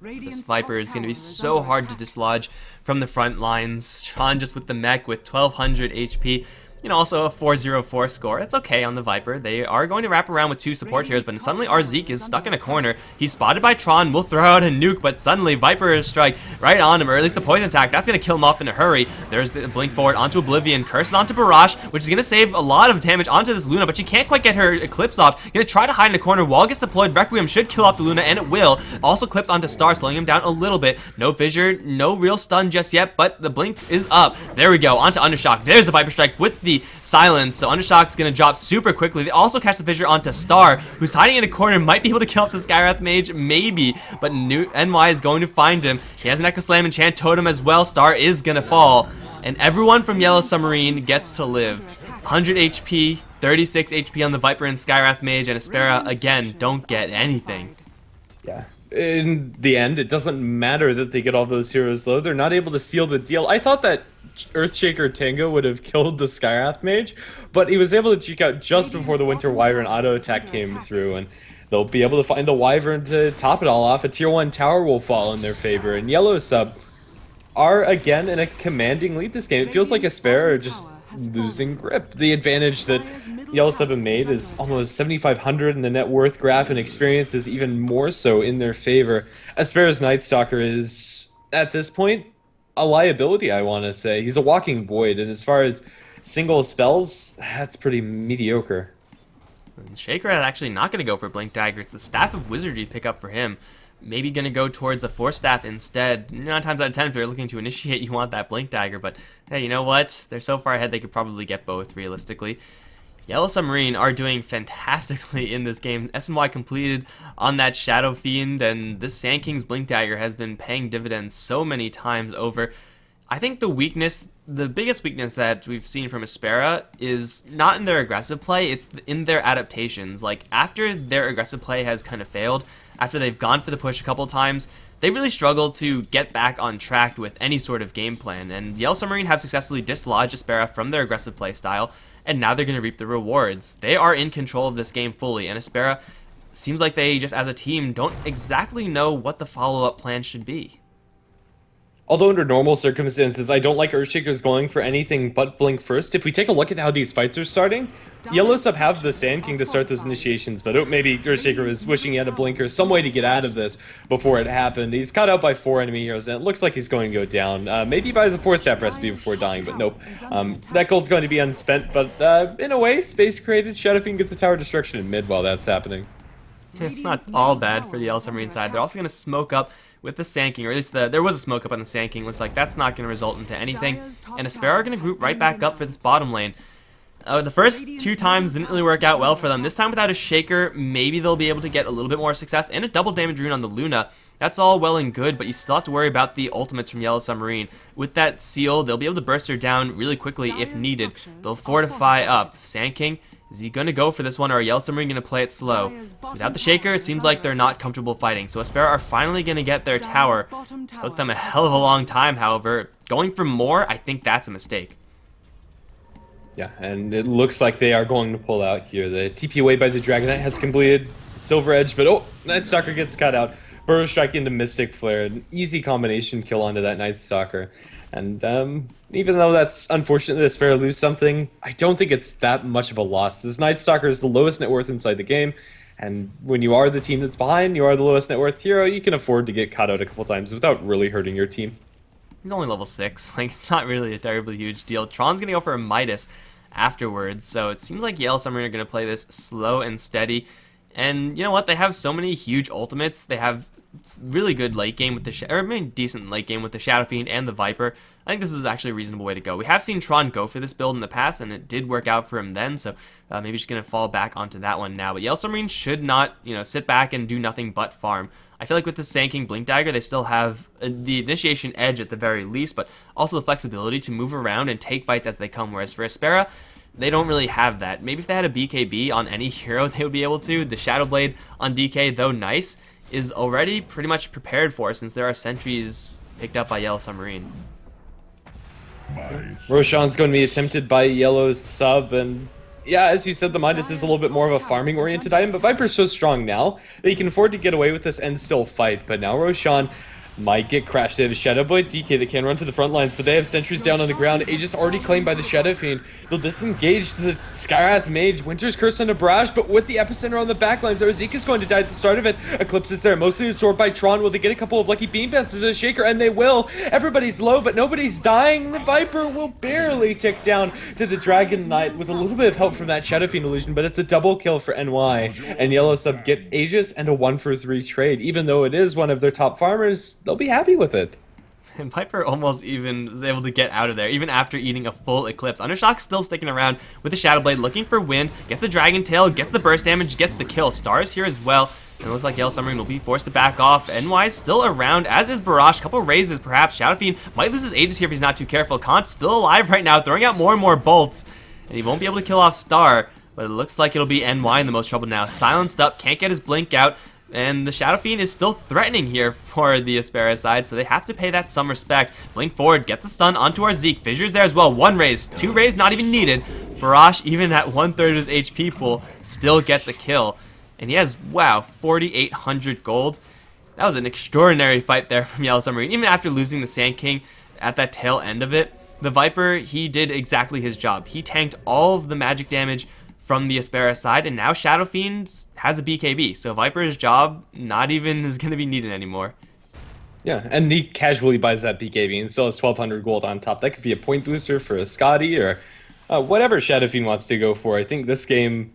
This Viper is going to be so hard to dislodge from the front lines. Tron just with the mech with 1200 HP. You know, also a 404 score. It's okay on the Viper. They are going to wrap around with 2 support heroes, but suddenly our Zeke is stuck in a corner. He's spotted by Tron. We'll throw out a nuke, but suddenly Viper strike right on him, or at least the poison attack. That's going to kill him off in a hurry. There's the blink forward onto Oblivion. Curses onto Barrage, which is going to save a lot of damage onto this Luna, but she can't quite get her Eclipse off. Going to try to hide in the corner. Wall gets deployed. Requiem should kill off the Luna, and it will. Also clips onto Star, slowing him down a little bit. No fissure, no real stun just yet, but the blink is up. There we go. Onto Undershock. There's the Viper strike with the silence. So Undershock's going to drop super quickly. They also catch the fissure onto Star, who's hiding in a corner, might be able to kill up the Skywrath Mage, maybe, but NY is going to find him. He has an Echo Slam, Enchant Totem as well. Star is going to fall, and everyone from Yellow Submarine gets to live. 100 HP, 36 HP on the Viper and Skywrath Mage, and Aspera, again, don't get anything. Yeah. In the end, it doesn't matter that they get all those heroes low. They're not able to seal the deal. I thought that Earthshaker Tango would have killed the Skywrath Mage, but he was able to cheek out just before the Winter Wyvern auto attack came through, and they'll be able to find the Wyvern to top it all off. A tier 1 tower will fall in their favor, and Yellow Sub are again in a commanding lead this game. It feels like Aspera are just losing grip. The advantage that Yellow Sub have made is almost 7,500 in the net worth graph, and experience is even more so in their favor. Aspera's Night Stalker is, at this point, a liability, I want to say. He's a walking void, and as far as single spells, that's pretty mediocre. And Shaker is actually not going to go for Blink Dagger. It's the Staff of Wizardry pick up for him. Maybe going to go towards a Force Staff instead. 9 times out of 10, if they're looking to initiate, you want that Blink Dagger, but hey, you know what? They're so far ahead they could probably get both, realistically. Yellow Submarine are doing fantastically in this game. SNY completed on that Shadow Fiend, and this Sand King's Blink Dagger has been paying dividends so many times over. I think the biggest weakness that we've seen from Aspera is not in their aggressive play, it's in their adaptations. Like, after their aggressive play has kind of failed, after they've gone for the push a couple times, they really struggle to get back on track with any sort of game plan, and Yellow Submarine have successfully dislodged Aspera from their aggressive play style, and now they're going to reap the rewards. They are in control of this game fully, and Aspera seems like they just as a team don't exactly know what the follow-up plan should be. Although under normal circumstances, I don't like Earthshakers going for anything but Blink first. If we take a look at how these fights are starting, Yellow Sub have the Sand King to start those initiations, but maybe Earthshaker was wishing he had a Blink or some way to get out of this before it happened. He's caught out by 4 enemy heroes, and it looks like he's going to go down. Maybe he buys a 4-step recipe before dying, but nope. That gold's going to be unspent, but in a way, space created. Shadow Fiend gets a tower destruction in mid while that's happening. It's not all bad for the Yellow Submarine side. They're also going to smoke up with the Sand King, or at least there was a smoke up on the Sand King. Looks like that's not going to result into anything. And Aspera are going to group right back up for this bottom lane. The first 2 times didn't really work out well for them. This time without a Shaker, maybe they'll be able to get a little bit more success. And a double damage rune on the Luna. That's all well and good, but you still have to worry about the ultimates from Yellow Submarine. With that seal, they'll be able to burst her down really quickly if needed. They'll fortify up. Sand King, is he going to go for this one, or are Yellow Submarine going to play it slow? Without the Shaker, it seems like they're not comfortable fighting. So Aspera are finally going to get their tower. Took them a hell of a long time, however. Going for more, I think that's a mistake. Yeah, and it looks like they are going to pull out here. The TP away by the Dragon Knight has completed Silver Edge, but oh, Night Stalker gets cut out. Burrow Strike into Mystic Flare, an easy combination kill onto that Night Stalker. And even though that's unfortunate that Aspera lose something, I don't think it's that much of a loss. This Night Stalker is the lowest net worth inside the game, and when you are the team that's behind, you are the lowest net worth hero, you can afford to get caught out a couple times without really hurting your team. He's only level 6, like, it's not really a terribly huge deal. Tron's going to go for a Midas afterwards, so it seems like Yellow Submarine are going to play this slow and steady. And you know what? They have so many huge ultimates. They have really good late game with the or maybe decent late game with the Shadow Fiend and the Viper. I think this is actually a reasonable way to go. We have seen Tron go for this build in the past, and it did work out for him then, so maybe just going to fall back onto that one now. But Yellow Submarine should not, sit back and do nothing but farm. I feel like with the Sand King Blink Dagger, they still have the initiation edge at the very least, but also the flexibility to move around and take fights as they come, whereas for Aspera, they don't really have that. Maybe if they had a BKB on any hero, they would be able to. The Shadow Blade on DK, though nice, is already pretty much prepared for since there are sentries picked up by Yellow Submarine. Roshan's going to be attempted by Yellow's sub, and yeah, as you said, the Midas is a little bit more of a farming-oriented item, but Viper's so strong now that he can afford to get away with this and still fight. But now Roshan might get crashed. They have a Shadow Blade DK that can run to the front lines, but they have sentries down on the ground. Aegis already claimed by the Shadow Fiend. They'll disengage the Skywrath Mage. Winter's Curse on a Barrage, but with the epicenter on the backlines, Arzika is going to die at the start of it. Eclipse is there, mostly absorbed by Tron. Will they get a couple of lucky beam bounces as a Shaker? And they will. Everybody's low, but nobody's dying. The Viper will barely tick down to the Dragon Knight with a little bit of help from that Shadow Fiend illusion, but it's a double kill for NY. And Yellow Sub get Aegis and a 1-for-3 trade. Even though it is one of their top farmers, they'll be happy with it. And Viper almost even was able to get out of there, even after eating a full Eclipse. Undershock's still sticking around with the Shadow Blade, looking for win, gets the Dragon Tail, gets the burst damage, gets the kill. Stars here as well, and it looks like Yellow Submarine will be forced to back off. NY is still around, as is Barrage. Couple raises, perhaps. Shadow Fiend might lose his Aegis here if he's not too careful. Kant's still alive right now, throwing out more and more bolts, and he won't be able to kill off Star, but it looks like it'll be NY in the most trouble now. Silenced up, can't get his blink out. And the Shadow Fiend is still threatening here for the Aspera side, so they have to pay that some respect. Blink forward, gets the stun onto our Zeke. Fissure's there as well. 1 raise, 2 raise, not even needed. Barrage, even at 1/3 of his HP pool, still gets a kill. And he has, wow, 4,800 gold. That was an extraordinary fight there from Yellow Submarine. Even after losing the Sand King at that tail end of it, the Viper, he did exactly his job. He tanked all of the magic damage from the Aspera side, and now Shadow Fiend has a BKB, so Viper's job not even is going to be needed anymore. Yeah, and he casually buys that BKB and still has 1,200 gold on top. That could be a point booster for a Scotty or whatever Shadow Fiend wants to go for. I think this game,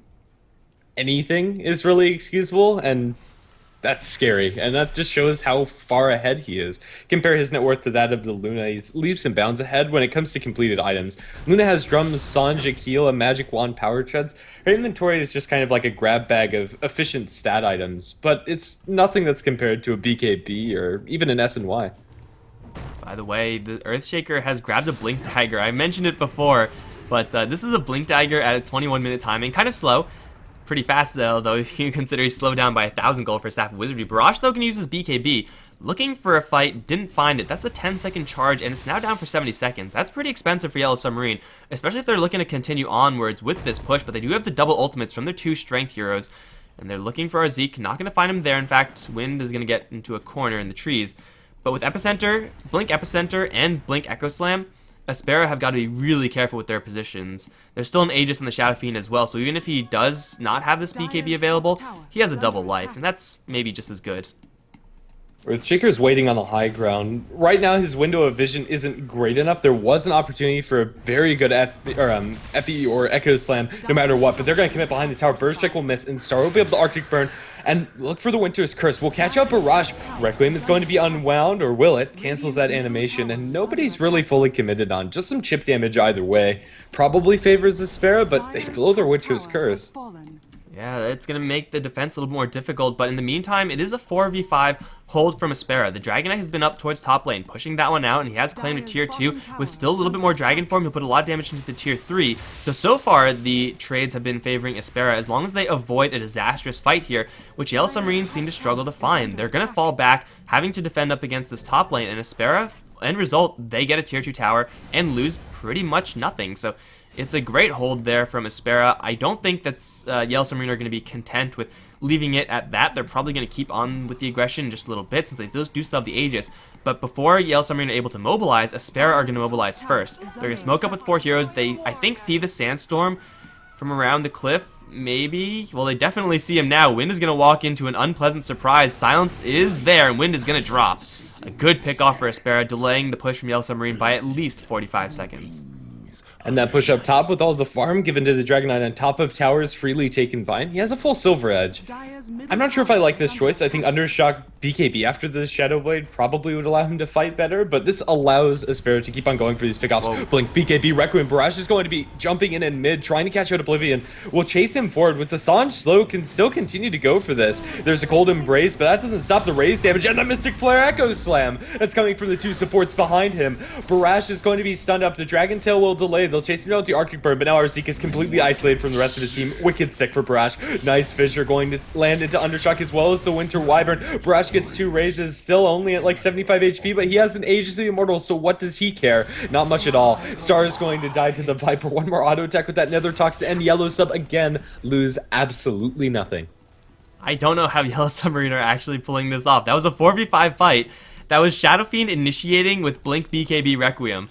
anything is really excusable, and That's scary, and that just shows how far ahead he is. Compare his net worth to that of the Luna, he's leaps and bounds ahead when it comes to completed items. Luna has drums, Sanj, Akila, magic wand, power treads. Her inventory is just kind of like a grab bag of efficient stat items, but it's nothing that's compared to a BKB or even an SNY. By the way, the Earthshaker has grabbed a Blink Dagger. I mentioned it before, but this is a Blink Dagger at a 21-minute timing. Kind of slow. Pretty fast, though if you consider he's slowed down by 1,000 gold for Staff of Wizardry. Barrage, though, can use his BKB. Looking for a fight, didn't find it. That's a 10-second charge, and it's now down for 70 seconds. That's pretty expensive for Yellow Submarine, especially if they're looking to continue onwards with this push, but they do have the double ultimates from their 2 strength heroes, and they're looking for our Zeke. Not going to find him there. In fact, Wind is going to get into a corner in the trees. But with Epicenter, Blink Epicenter, and Blink Echo Slam, Aspera have got to be really careful with their positions. There's still an Aegis in the Shadow Fiend as well, so even if he does not have this BKB available, he has a double life, and that's maybe just as good. Earthshaker's waiting on the high ground. Right now, his window of vision isn't great enough. There was an opportunity for a very good Epi or Echo Slam, no matter what, but they're going to commit behind the tower. First check will miss, and Star will be able to Arctic Burn, and look for the Winter's Curse. We'll catch up Barrage. Requiem is going to be unwound, or will it? Cancels that animation, and nobody's really fully committed on. Just some chip damage either way. Probably favors Aspera, but they blow their Winter's Curse. Yeah, it's going to make the defense a little more difficult, but in the meantime, it is a 4v5 hold from Aspera. The Dragon Knight has been up towards top lane, pushing that one out, and he has claimed a tier 2 with still a little bit more Dragon form. He'll put a lot of damage into the tier 3. So far, the trades have been favoring Aspera as long as they avoid a disastrous fight here, which Yellow Submarine seem to struggle to find. They're going to fall back, having to defend up against this top lane, and Aspera, end result, they get a tier 2 tower and lose pretty much nothing. So it's a great hold there from Aspera. I don't think that's Yellow Submarine are going to be content with leaving it at that. They're probably going to keep on with the aggression just a little bit since they do still have the Aegis. But before Yellow Submarine are able to mobilize, Aspera are going to mobilize first. They're going to smoke up with 4 heroes. They, I think, see the Sandstorm from around the cliff. Maybe? Well, they definitely see him now. Wind is going to walk into an unpleasant surprise. Silence is there, and Wind is going to drop. A good pick off for Aspera, delaying the push from Yellow Submarine by at least 45 seconds. And that push up top with all the farm given to the Dragon Knight on top of towers freely taken by him. He has a full silver edge. I'm not sure if I like this choice. I think Undershock BKB after the Shadow Blade probably would allow him to fight better, but this allows Aspera to keep on going for these pickoffs. Whoa. Blink, BKB, Requiem, Barrage is going to be jumping in mid, trying to catch out Oblivion. Will chase him forward with the Sanj slow, can still continue to go for this. There's a Cold Embrace, but that doesn't stop the raise damage, and the Mystic Flare Echo Slam that's coming from the 2 supports behind him. Barrage is going to be stunned up. The Dragon Tail will delay. They'll chase him out the Arctic Burn, but now our Zeke is completely isolated from the rest of his team. Wicked sick for Barrage. Nice Fissure going to land into Undershock as well as the Winter Wyvern. Barrage gets 2 raises, still only at like 75 HP, but he has an Aegis of the Immortal, so what does he care? Not much at all. Star is going to die to the Viper. One more auto attack with that Nether Tox to end. Yellow Sub again lose absolutely nothing. I don't know how Yellow Submarine are actually pulling this off. That was a 4v5 fight. That was Shadow Fiend initiating with Blink BKB Requiem.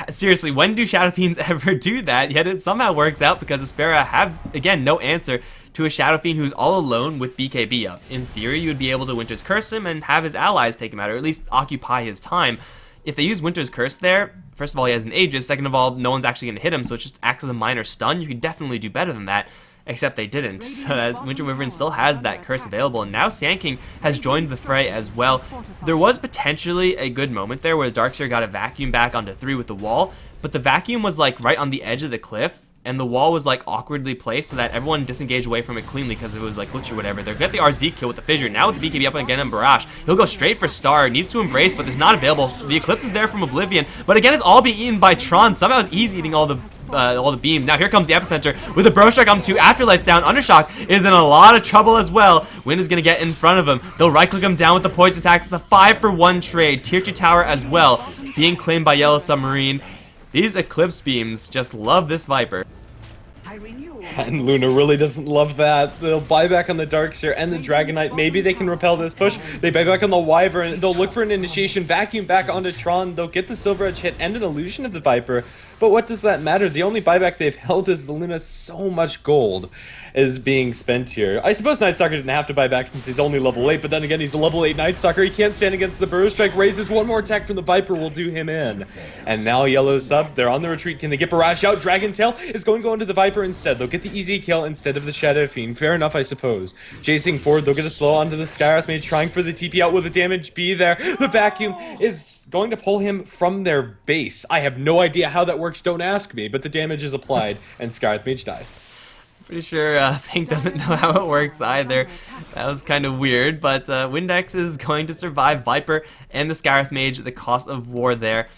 Seriously, when do Shadow Fiends ever do that? Yet it somehow works out because Aspera have, again, no answer to a Shadow Fiend who's all alone with BKB up. In theory, you would be able to Winter's Curse him and have his allies take him out, or at least occupy his time. If they use Winter's Curse there, first of all, he has an Aegis. Second of all, no one's actually going to hit him, so it just acts as a minor stun. You could definitely do better than that. Except they didn't, so Winter Wyvern still has that curse available, and now Sand King has joined the fray as well. There was potentially a good moment there where the Darkseer got a vacuum back onto 3 with the wall, but the vacuum was like right on the edge of the cliff, and the wall was like awkwardly placed so that everyone disengaged away from it cleanly because it was like glitchy or whatever. They're get the RZ kill with the Fissure. Now with the BKB up again on Barrage, he'll go straight for Star. Needs to Embrace, but it's not available. The Eclipse is there from Oblivion, but again it's all being eaten by Tron. Somehow he's eating all the beam. Now here comes the Epicenter with a Bro Strike on 2. Afterlife down. Undershock is in a lot of trouble as well. Wind is gonna get in front of him. They'll right click him down with the poison attack. It's a 5-for-1 trade. Tier 2 tower as well being claimed by Yellow Submarine. These Eclipse beams just love this Viper. And Luna really doesn't love that. They'll buy back on the Darkseer and the Dragon Knight. Maybe they can repel this push. They buy back on the Wyvern. They'll look for an initiation, vacuum back onto Tron. They'll get the Silver Edge hit and an illusion of the Viper. But what does that matter? The only buyback they've held is the Luna. So much gold is being spent here. I suppose Nightstalker didn't have to buy back since he's only level 8, but then again, he's a level 8 Nightstalker. He can't stand against the Burrow Strike. Raises one more attack from the Viper will do him in. And now Yellow Sub, they're on the retreat. Can they get Barrage out? Dragon Tail is going to go into the Viper instead. They'll get get the easy kill instead of the Shadow Fiend. Fair enough, I suppose. Chasing forward, they'll get a slow onto the Skywrath Mage, trying for the TP out with the damage B there. The vacuum is going to pull him from their base. I have no idea how that works, don't ask me, but the damage is applied, and Skywrath Mage dies. Pretty sure Pink doesn't know how it works either. That was kind of weird, but Windex is going to survive Viper and the Skywrath Mage at the cost of war there.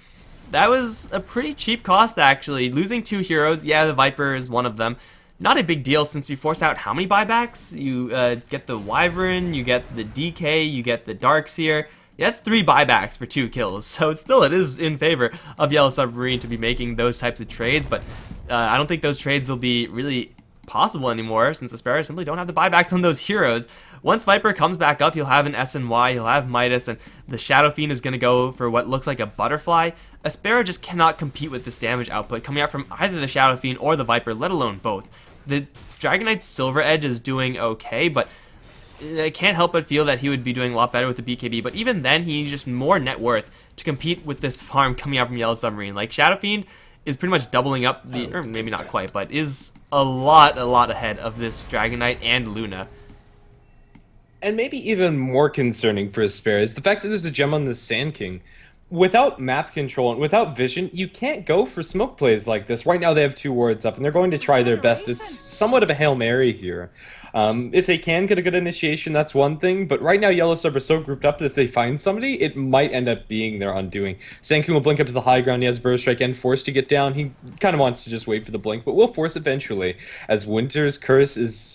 That was a pretty cheap cost, actually. Losing 2 heroes, yeah, the Viper is one of them. Not a big deal since you force out how many buybacks? You get the Wyvern, you get the DK, you get the Darkseer. Yeah, that's 3 buybacks for 2 kills, so it is in favor of Yellow Submarine to be making those types of trades, but I don't think those trades will be really possible anymore since Aspera simply don't have the buybacks on those heroes. Once Viper comes back up, he'll have an SNY, he'll have Midas, and the Shadow Fiend is going to go for what looks like a butterfly. Aspera just cannot compete with this damage output coming out from either the Shadow Fiend or the Viper, let alone both. The Dragon Knight's Silver Edge is doing okay, but I can't help but feel that he would be doing a lot better with the BKB, but even then, he's just more net worth to compete with this farm coming out from Yellow Submarine. Like, Shadow Fiend is pretty much doubling up the, or maybe not quite, but is a lot ahead of this Dragon Knight and Luna. And maybe even more concerning for Aspera is the fact that there's a gem on the Sand King. Without map control and without vision, you can't go for smoke plays like this. Right now they have 2 wards up, and they're going to try their best. It's somewhat of a Hail Mary here. If they can get a good initiation, that's one thing, but right now Yellow Sub are so grouped up that if they find somebody, it might end up being their undoing. Sand King will blink up to the high ground. He has Burrow Strike and Force to get down. He kind of wants to just wait for the blink, but will force eventually, as Winter's Curse is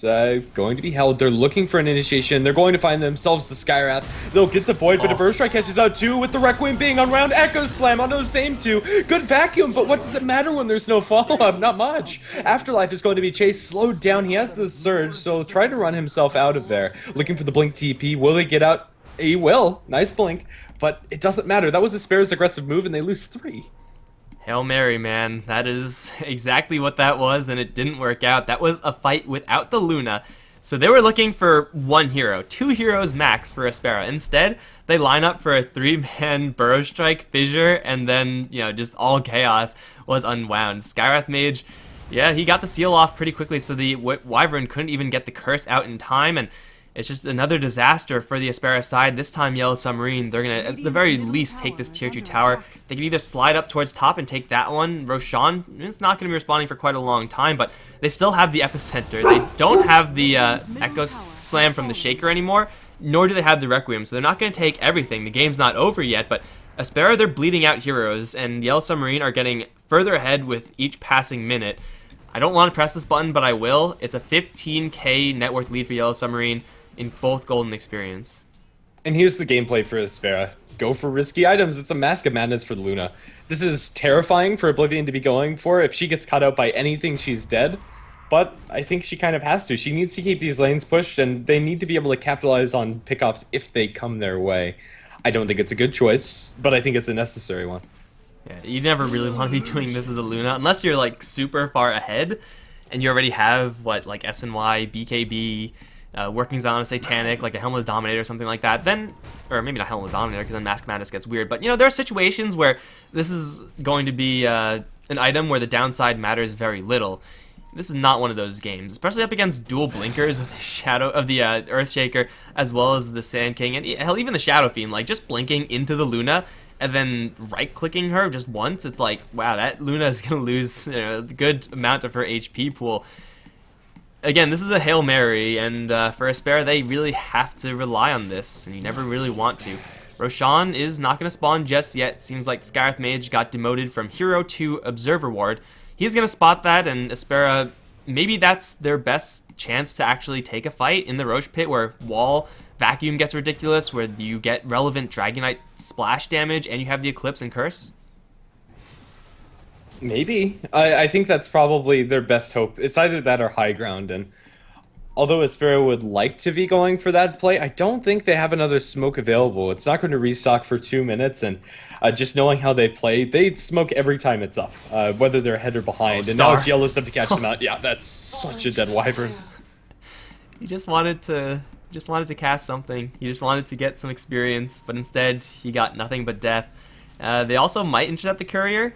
going to be held. They're looking for an initiation. They're going to find themselves the Skywrath. They'll get the Void, but a Burrow Strike catches out too, with the Requiem being on round. Echo Slam on those same 2. Good vacuum, but what does it matter when there's no follow-up? Not much. Afterlife is going to be chased, slowed down. He has the Surge, so try to run himself out of there. Looking for the blink TP. Will they get out? He will. Nice blink. But it doesn't matter. That was Aspera's aggressive move, and they lose 3. Hail Mary, man. That is exactly what that was, and it didn't work out. That was a fight without the Luna. So they were looking for 1 hero. 2 heroes max for Aspera. Instead, they line up for a 3-man Burrow Strike, Fissure, and then, just all chaos was unwound. Skywrath Mage, yeah, he got the seal off pretty quickly, so the Wyvern couldn't even get the curse out in time, and it's just another disaster for the Aspera side. This time, Yellow Submarine, they're going to, at the very least, take this tier 2 tower. They can either slide up towards top and take that one. Roshan is not going to be responding for quite a long time, but they still have the Epicenter. They don't have the Echo Slam from the Shaker anymore, nor do they have the Requiem, so they're not going to take everything. The game's not over yet, but Aspera, they're bleeding out heroes, and Yellow Submarine are getting further ahead with each passing minute. I don't want to press this button, but I will. It's a 15k net worth lead for Yellow Submarine in both Golden Experience. And here's the gameplay for Aspera. Go for risky items. It's a Mask of Madness for Luna. This is terrifying for Oblivion to be going for. If she gets caught out by anything, she's dead. But I think she kind of has to. She needs to keep these lanes pushed, and they need to be able to capitalize on pickoffs if they come their way. I don't think it's a good choice, but I think it's a necessary one. Yeah, you never really want to be doing this as a Luna, unless you're like super far ahead, and you already have, like SNY, BKB, workings on a Satanic, like a Helmet of Dominator or something like that, then, or maybe not Helmet of Dominator, because then Mask of Madness gets weird, but there are situations where this is going to be an item where the downside matters very little. This is not one of those games, especially up against dual blinkers of the Shadow of the Earthshaker, as well as the Sand King, and hell, even the Shadow Fiend. Like, just blinking into the Luna and then right-clicking her just once, it's like, wow, that Luna is gonna lose a good amount of her HP pool. Again, this is a Hail Mary, and for Aspera, they really have to rely on this, and you never really want to. Roshan is not gonna spawn just yet. Seems like Skywrath Mage got demoted from Hero to Observer Ward. He's going to spot that, and Aspera, maybe that's their best chance to actually take a fight in the Roche Pit, where Wall Vacuum gets ridiculous, where you get relevant Dragonite splash damage, and you have the Eclipse and Curse. Maybe. I think that's probably their best hope. It's either that or High Ground, and although Aspera would like to be going for that play, I don't think they have another smoke available. It's not going to restock for 2 minutes, and just knowing how they play, they smoke every time it's up, whether they're ahead or behind. And now it's Yellow stuff to catch them out. Yeah, that's such a dead Wyvern. He just wanted to cast something. He just wanted to get some experience, but instead he got nothing but death. They also might intercept the Courier.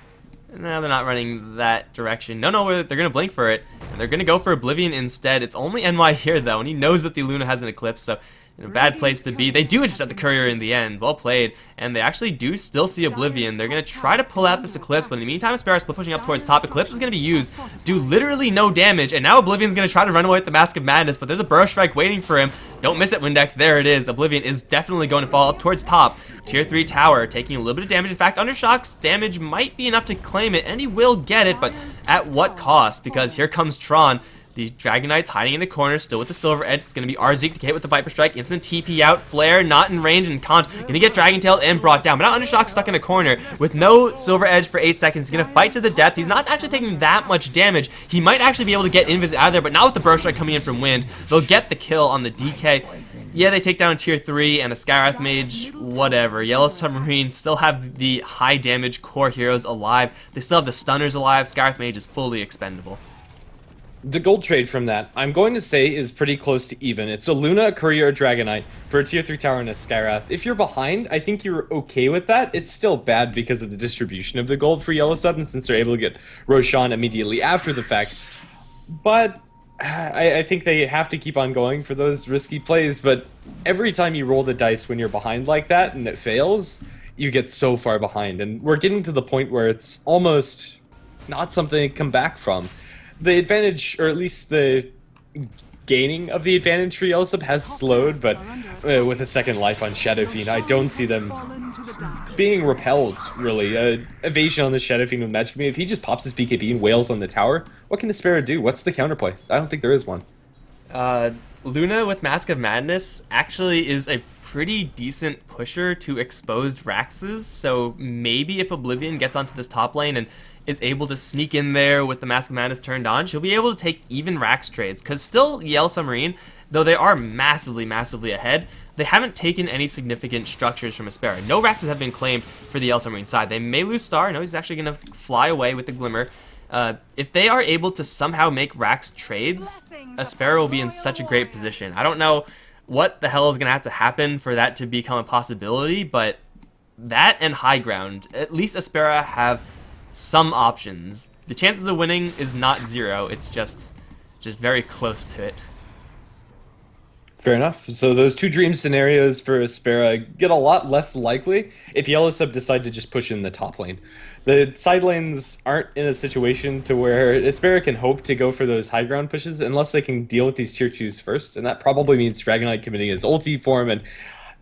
No, they're not running that direction. No, they're going to blink for it. And they're going to go for Oblivion instead. It's only NY here, though, and he knows that the Luna has an Eclipse, so in a bad place to be. They do intercept the Courier in the end. Well played. And they actually do still see Oblivion. They're going to try to pull out this Eclipse, but in the meantime, Aspera is pushing up towards top. Eclipse is going to be used, do literally no damage, and now Oblivion's going to try to run away with the Mask of Madness, but there's a Burrow Strike waiting for him. Don't miss it, Windex. There it is. Oblivion is definitely going to fall up towards top. Tier 3 tower, taking a little bit of damage. In fact, Undershock's damage might be enough to claim it, and he will get it, but at what cost? Because here comes Tron. The Dragon Knight's hiding in the corner, still with the Silver Edge. It's going to be Arzeek to hit with the Viper Strike. Instant TP out. Flare not in range, and Kant going to get Dragon Tailed and brought down. But now Undershock stuck in a corner with no Silver Edge for 8 seconds. He's going to fight to the death. He's not actually taking that much damage. He might actually be able to get Invis out of there, but not with the Burrow Strike coming in from Wind. They'll get the kill on the DK. Yeah, they take down Tier 3 and a Skywrath Mage, whatever. Yellow Submarine still have the high damage core heroes alive. They still have the stunners alive. Skywrath Mage is fully expendable. The gold trade from that, I'm going to say, is pretty close to even. It's a Luna, a Courier, a Dragon Knight for a Tier 3 tower and a Skywrath. If you're behind, I think you're okay with that. It's still bad because of the distribution of the gold for Yellow Sub, and since they're able to get Roshan immediately after the fact. But I think they have to keep on going for those risky plays, but every time you roll the dice when you're behind like that and it fails, you get so far behind. And we're getting to the point where it's almost not something to come back from. The advantage, or at least the gaining of the advantage for Yellow Sub has slowed, but with a second life on Shadow Fiend, I don't see them being repelled, really. Evasion on the Shadow Fiend with Magic Beam, if he just pops his BKB and wails on the tower, what can Aspera do? What's the counterplay? I don't think there is one. Luna with Mask of Madness actually is a pretty decent pusher to exposed Raxes, so maybe if Oblivion gets onto this top lane and is able to sneak in there with the Mask of Madness turned on, she'll be able to take even Rax trades, because still Yellow Submarine, though they are massively ahead, they haven't taken any significant structures from Aspera. No Raxes have been claimed for the Yellow Submarine side. They may lose Star. No, he's actually going to fly away with the Glimmer. If they are able to somehow make Rax trades, Aspera will be in such a great position. I don't know what the hell is going to have to happen for that to become a possibility, but that and high ground, at least Aspera have some options. The chances of winning is not zero. It's just very close to it. Fair enough. So those two dream scenarios for Aspera get a lot less likely if Yellow Sub decide to just push in the top lane. The side lanes aren't in a situation to where Aspera can hope to go for those high ground pushes unless they can deal with these tier 2s first, and that probably means Dragon Knight committing his ulti for him, and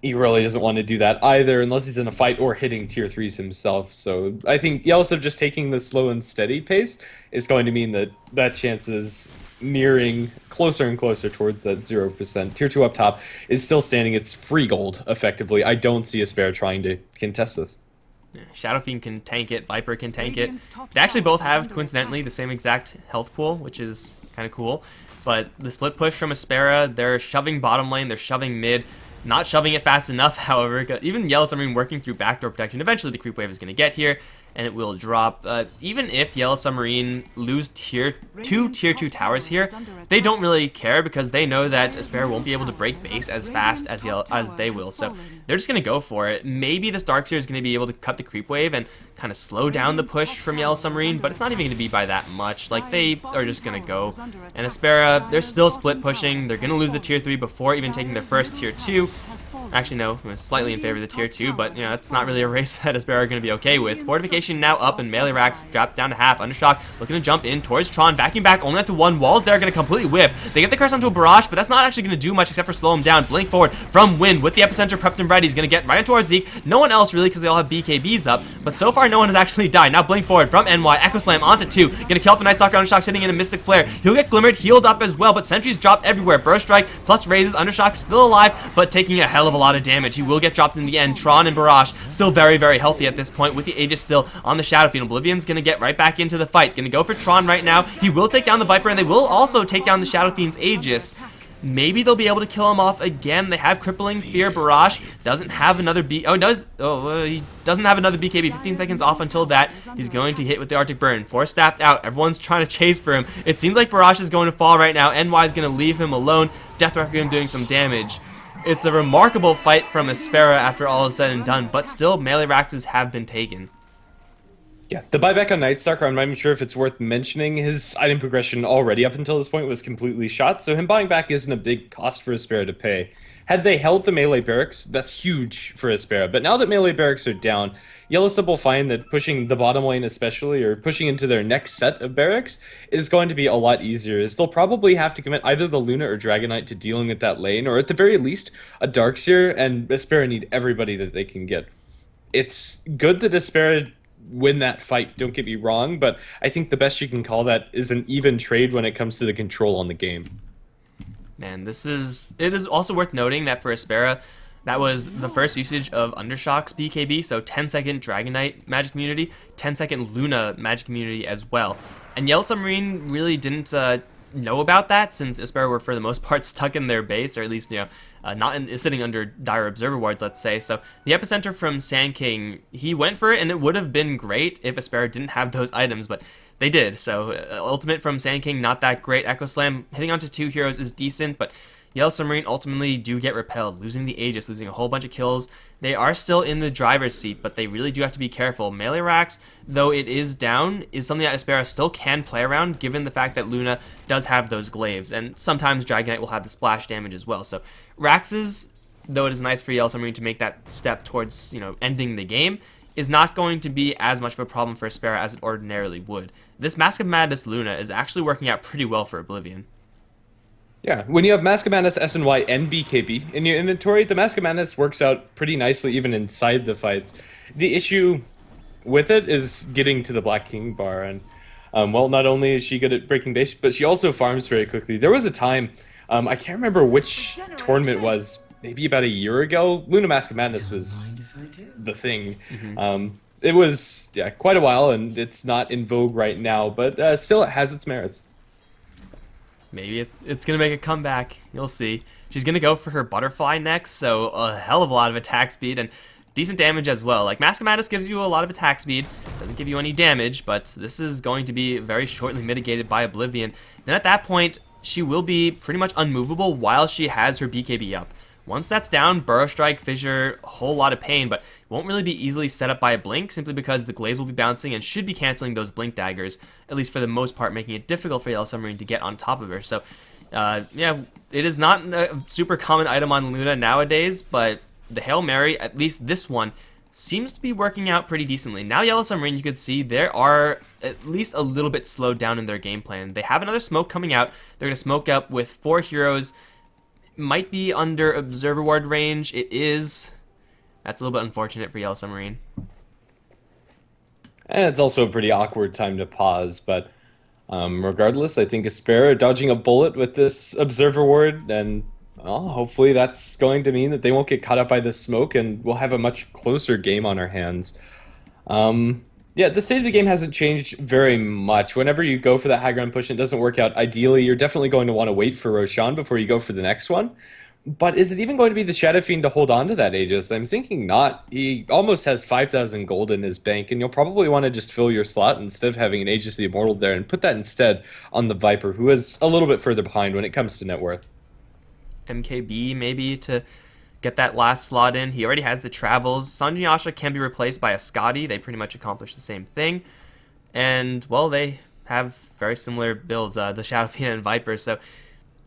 he really doesn't want to do that either unless he's in a fight or hitting tier 3s himself. So I think Yellow Sub just taking the slow and steady pace is going to mean that that chance is nearing closer and closer towards that 0%. Tier 2 up top is still standing. It's free gold, effectively. I don't see Aspera trying to contest this. Yeah, Shadow Fiend can tank it, Viper can tank it. They actually both have, coincidentally, the same exact health pool, which is kind of cool. But the split push from Aspera, they're shoving bottom lane, they're shoving mid. Not shoving it fast enough, however. Even Yellow Submarine working through backdoor protection. Eventually the creep wave is going to get here, and it will drop. Even if Yellow Submarine lose tier 2 towers here, they don't really care because they know that Aspera won't be able to break base as fast as they will. So they're just going to go for it. Maybe this Darkseer is going to be able to cut the creep wave and kind of slow down the push from Yellow Submarine, but it's not even going to be by that much. Like, they are just going to go. And Aspera, they're still split pushing. They're going to lose the tier 3 before even taking their first tier 2. Actually, no, it was slightly in favor of the tier 2, but, you know, it's not really a race that Aspera are going to be okay with. Fortification now up, and melee racks dropped down to half. Undershock looking to jump in towards Tron, vacuum back, only up to one. Walls there are going to completely whiff. They get the curse onto a barrage, but that's not actually going to do much except for slow him down. Blink forward from Wind with the epicenter prepped and ready. He's going to get right into Arzeek. No one else really because they all have BKBs up, but so far no one has actually died. Now Blink forward from NY, Echo Slam onto 2. Going to kill off the Night Stalker. Undershock sitting in a Mystic Flare. He'll get glimmered, healed up as well, but sentries dropped everywhere. Burst Strike plus raises. Undershock still alive, but taking a hell of a lot of damage. He will get dropped in the end. Tron and Barrage still very healthy at this point with the Aegis still on the Shadow Fiend. Oblivion's going to get right back into the fight. Going to go for Tron right now. He will take down the Viper, and they will also take down the Shadow Fiend's Aegis. Maybe they'll be able to kill him off again. They have Crippling Fear. Barrage doesn't have another he doesn't have another BKB. 15 seconds off until that. He's going to hit with the Arctic Burn. 4 staffed out. Everyone's trying to chase for him. It seems like Barrage is going to fall right now. NY is going to leave him alone. Death Requiem doing some damage. It's a remarkable fight from Aspera after all is said and done, but still melee Raxes have been taken. Yeah, the buyback on Night Stalker, I'm not even sure if it's worth mentioning. His item progression already up until this point was completely shot, so him buying back isn't a big cost for Aspera to pay. Had they held the melee barracks, that's huge for Aspera, but now that melee barracks are down, Yellow Sub will find that pushing the bottom lane especially, or pushing into their next set of barracks, is going to be a lot easier, as they'll probably have to commit either the Luna or Dragonite to dealing with that lane, or at the very least, a Darkseer, and Aspera need everybody that they can get. It's good that Aspera win that fight, don't get me wrong, but I think the best you can call that is an even trade when it comes to the control on the game. Man, it is also worth noting that for Aspera, that was the first usage of Undershock's BKB, so 10-second Dragonite Magic Immunity, 10-second Luna Magic Immunity as well. And Yellow Submarine really didn't know about that, since Aspera were for the most part stuck in their base, or at least, sitting under dire observer wards, let's say. So the epicenter from Sand King, he went for it, and it would have been great if Aspera didn't have those items, but they did. So ultimate from Sand King, not that great. Echo Slam hitting onto 2 heroes is decent, but Yellow Submarine ultimately do get repelled, losing the Aegis, losing a whole bunch of kills. They are still in the driver's seat, but they really do have to be careful. Melee Rax, though it is down, is something that Aspera still can play around, given the fact that Luna does have those glaives, and sometimes Dragonite will have the splash damage as well. So Rax's, though it is nice for Yellow Submarine to make that step towards, ending the game, is not going to be as much of a problem for Aspera as it ordinarily would. This Mask of Madness Luna is actually working out pretty well for Oblivion. Yeah, when you have Mask of Madness, SNY, and BKB in your inventory, the Mask of Madness works out pretty nicely even inside the fights. The issue with it is getting to the Black King bar, and well, not only is she good at breaking base, but she also farms very quickly. There was a time, I can't remember which tournament it was, maybe about a year ago, Luna Mask of Madness was the thing. It was, quite a while, and it's not in vogue right now, but still it has its merits. Maybe it's going to make a comeback. You'll see. She's going to go for her Butterfly next, so a hell of a lot of attack speed and decent damage as well. Like, Mask of Madness gives you a lot of attack speed, doesn't give you any damage, but this is going to be very shortly mitigated by Oblivion. Then at that point, she will be pretty much unmovable while she has her BKB up. Once that's down, Burrow Strike, Fissure, a whole lot of pain, but won't really be easily set up by a Blink, simply because the Glaives will be bouncing and should be canceling those Blink daggers, at least for the most part, making it difficult for Yellow Submarine to get on top of her. So, it is not a super common item on Luna nowadays, but the Hail Mary, at least this one, seems to be working out pretty decently. Now Yellow Submarine, you could see, they are at least a little bit slowed down in their game plan. They have another smoke coming out. They're going to smoke up with 4 heroes. Might be under Observer Ward range. It is. That's a little bit unfortunate for Yellow Submarine. And it's also a pretty awkward time to pause, but regardless, I think Aspera dodging a bullet with this Observer Ward, and well, hopefully that's going to mean that they won't get caught up by this smoke, and we'll have a much closer game on our hands. Yeah, the state of the game hasn't changed very much. Whenever you go for that high ground push and it doesn't work out, ideally, you're definitely going to want to wait for Roshan before you go for the next one. But is it even going to be the Shadow Fiend to hold on to that Aegis? I'm thinking not. He almost has 5,000 gold in his bank, and you'll probably want to just fill your slot instead of having an Aegis the Immortal there, and put that instead on the Viper, who is a little bit further behind when it comes to net worth. MKB maybe to get that last slot in. He already has the travels. Sanjayasha can be replaced by a Scotty. They pretty much accomplish the same thing. And, well, they have very similar builds, the Shadow Fiend and Viper. So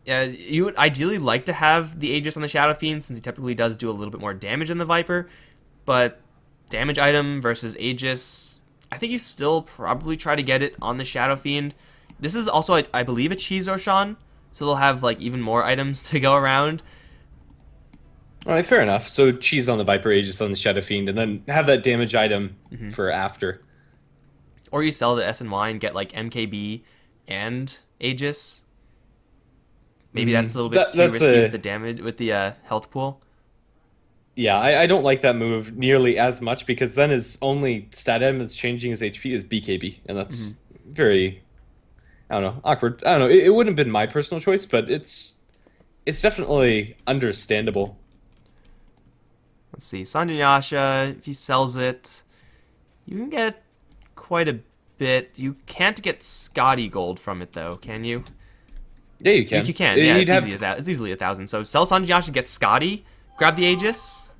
you would ideally like to have the Aegis on the Shadow Fiend, since he typically does do a little bit more damage than the Viper. But damage item versus Aegis, I think you still probably try to get it on the Shadow Fiend. This is also, I believe, a Cheese Roshan, so they'll have like even more items to go around. All right, fair enough. So cheese on the Viper, Aegis on the Shadow Fiend, and then have that damage item for after. Or you sell the SNY and get like MKB and Aegis. Maybe that's a little bit too risky with the damage, with the health pool. Yeah, I don't like that move nearly as much, because then his only stat item that's changing his HP is BKB, and that's very, I don't know, awkward. I don't know, it wouldn't have been my personal choice, but it's definitely understandable. Let's see, Sanjayasha, if he sells it, you can get quite a bit. You can't get Scotty gold from it, though, can you? Yeah, you can. You can, yeah, it's easily 1,000. So sell Sanjayasha, get Scotty, grab the Aegis.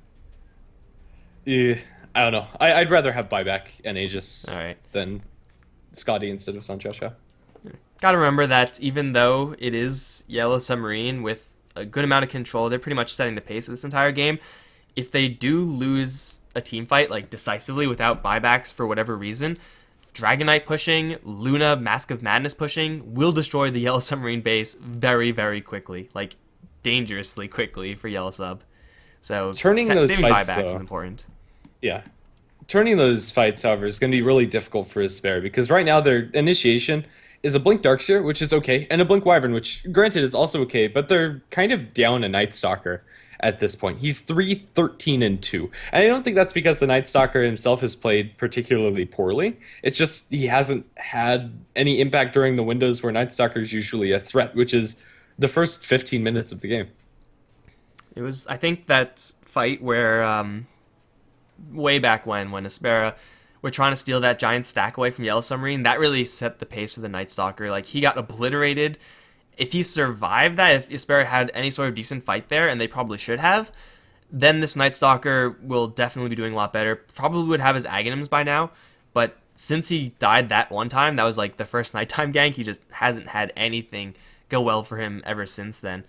Yeah, I don't know. I'd rather have buyback and Aegis Alright. than Scotty instead of Sanchosha. Gotta remember that even though it is Yellow Submarine with a good amount of control, they're pretty much setting the pace of this entire game. If they do lose a team fight, like decisively without buybacks for whatever reason, Dragon Knight pushing, Luna, Mask of Madness pushing will destroy the Yellow Submarine base very, very quickly. Like, dangerously quickly for Yellow Sub. So, Turning those saving fights, buybacks though, is important. yeah. Turning those fights, however, is going to be really difficult for Aspera because right now their initiation is a Blink Darkseer, which is okay, and a Blink Wyvern, which granted is also okay, but they're kind of down a Night Stalker at this point. He's 3-13-2. And I don't think that's because the Night Stalker himself has played particularly poorly. It's just he hasn't had any impact during the windows where Night Stalker is usually a threat, which is the first 15 minutes of the game. It was, I think, that fight where, way back when Aspera were trying to steal that giant stack away from Yellow Submarine, that really set the pace for the Night Stalker. Like, he got obliterated. If he survived that, if Aspera had any sort of decent fight there, and they probably should have, then this Night Stalker will definitely be doing a lot better. Probably would have his Aghanims by now, but since he died that one time, that was like the first nighttime gank, he just hasn't had anything go well for him ever since then.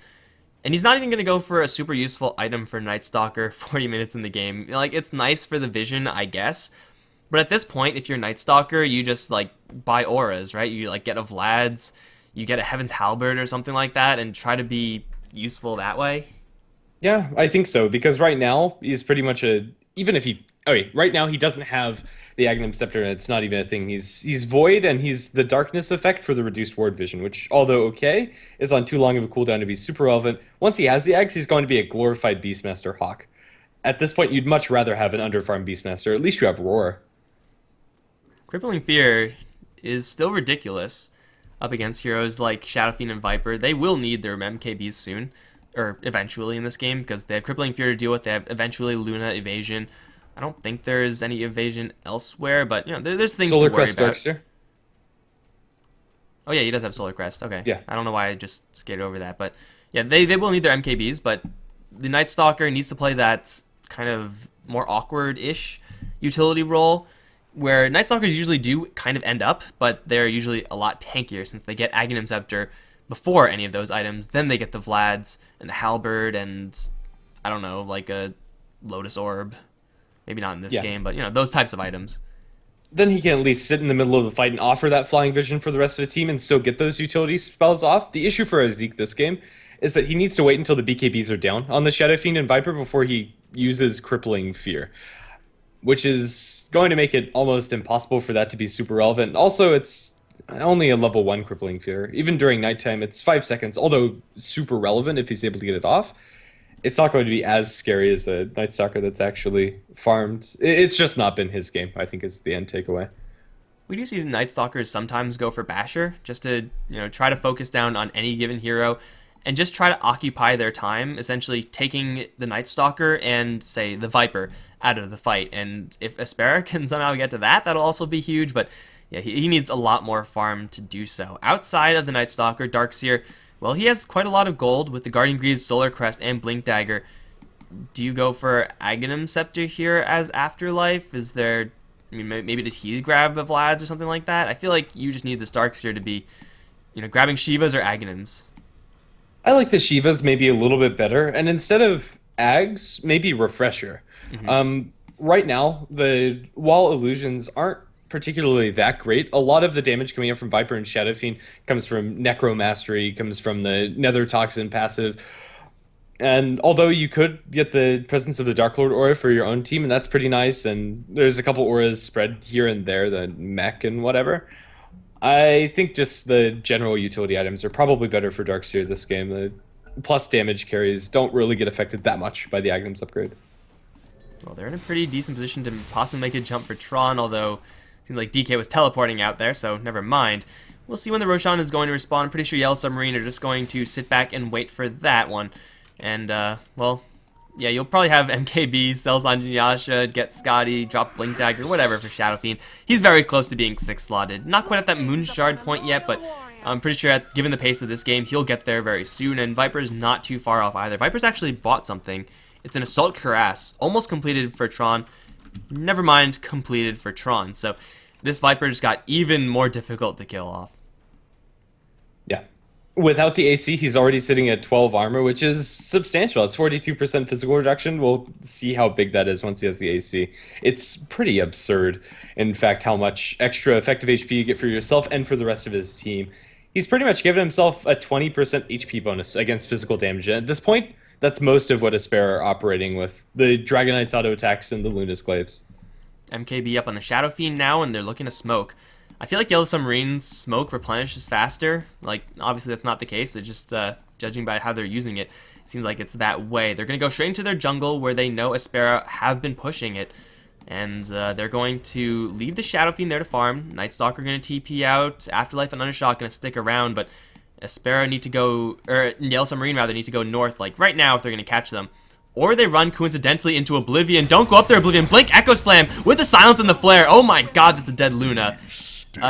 And he's not even going to go for a super useful item for Night Stalker 40 minutes in the game. Like, it's nice for the vision, I guess. But at this point, if you're Night Stalker, you just, like, buy auras, right? You, like, get a Vlad's, you get a Heaven's Halberd or something like that, and try to be useful that way. Yeah, I think so, because right now he's pretty much a... Even if he... Okay, right now he doesn't have the Aghanim Scepter, and it's not even a thing. He's Void, and he's the Darkness effect for the reduced ward vision, which, although okay, is on too long of a cooldown to be super relevant. Once he has the Aghs, he's going to be a glorified Beastmaster Hawk. At this point, you'd much rather have an underfarmed Beastmaster. At least you have Roar. Crippling Fear is still ridiculous up against heroes like Shadow Fiend and Viper. They will need their MKBs soon, or eventually in this game, because they have Crippling Fear to deal with. They have eventually Luna Evasion. I don't think there's any evasion elsewhere, but you know, there's things Solar to worry Crest about. Darkseer. Oh yeah, he does have Solar Crest. Okay. Yeah. I don't know why I just skated over that, but yeah, they will need their MKBs, but the Night Stalker needs to play that kind of more awkward-ish utility role, where Night Stalkers usually do kind of end up, but they're usually a lot tankier since they get Aghanim Scepter before any of those items. Then they get the Vlad's and the Halberd and, I don't know, like a Lotus Orb. Maybe not in this game, but, you know, those types of items. Then he can at least sit in the middle of the fight and offer that flying vision for the rest of the team and still get those utility spells off. The issue for Zeke this game is that he needs to wait until the BKBs are down on the Shadow Fiend and Viper before he uses Crippling Fear, which is going to make it almost impossible for that to be super relevant. Also, it's only a level 1 Crippling Fear. Even during nighttime, it's 5 seconds, although super relevant if he's able to get it off. It's not going to be as scary as a Night Stalker that's actually farmed. It's just not been his game, I think, is the end takeaway. We do see Night Stalkers sometimes go for Basher, just to, you know, try to focus down on any given hero and just try to occupy their time, essentially taking the Night Stalker and, say, the Viper out of the fight. And if Aspera can somehow get to that, that'll also be huge, but yeah, he needs a lot more farm to do so. Outside of the Night Stalker, Darkseer, well, he has quite a lot of gold with the Guardian Greaves, Solar Crest, and Blink Dagger. Do you go for Aghanim Scepter here as Afterlife? Is there... I mean, maybe does he grab a Vlad's or something like that? I feel like you just need this Darkseer to be, you know, grabbing Shivas or Aghanims. I like the Shivas maybe a little bit better, and instead of Ags, maybe Refresher. Right now, the wall illusions aren't particularly that great. A lot of the damage coming in from Viper and Shadow Fiend comes from Necro Mastery, comes from the Nether Toxin passive. And although you could get the presence of the Dark Lord aura for your own team, and that's pretty nice, and there's a couple auras spread here and there, the mech and whatever, I think just the general utility items are probably better for Darkseer this game. The plus damage carries don't really get affected that much by the Aghanims upgrade. Well, they're in a pretty decent position to possibly make a jump for Tron, although it seemed like DK was teleporting out there, so never mind. We'll see when the Roshan is going to respawn. I'm pretty sure Yellow Submarine are just going to sit back and wait for that one. And, well, yeah, you'll probably have MKB, sell Sanjin Yasha, get Scotty, drop Blink Dagger, whatever for Shadow Fiend. He's very close to being 6-slotted. Not quite at that Moon Shard point yet, but I'm pretty sure given the pace of this game, he'll get there very soon. And Viper's not too far off either. Viper's actually bought something. It's an Assault Cuirass, almost completed for Tron. never mind completed for Tron. So this Viper just got even more difficult to kill off. Yeah. Without the AC, he's already sitting at 12 armor, which is substantial. It's 42% physical reduction. We'll see how big that is once he has the AC. It's pretty absurd, in fact, how much extra effective HP you get for yourself and for the rest of his team. He's pretty much given himself a 20% HP bonus against physical damage. And at this point, that's most of what Aspera are operating with. The Dragon Knight's auto attacks and the Luna's Glaives. MKB up on the Shadow Fiend now, and they're looking to smoke. I feel like Yellow Submarine's smoke replenishes faster. Like, obviously that's not the case. They're just, judging by how they're using it, it seems like it's that way. They're going to go straight into their jungle where they know Aspera have been pushing it. And they're going to leave the Shadow Fiend there to farm. Night Stalker going to TP out. Afterlife and Undershock going to stick around, but Aspera need to go, or Yellow Submarine rather, need to go north, like right now if they're going to catch them. Or they run coincidentally into Oblivion. Don't go up there, Oblivion. Blink Echo Slam with the silence and the flare. Oh my god, that's a dead Luna.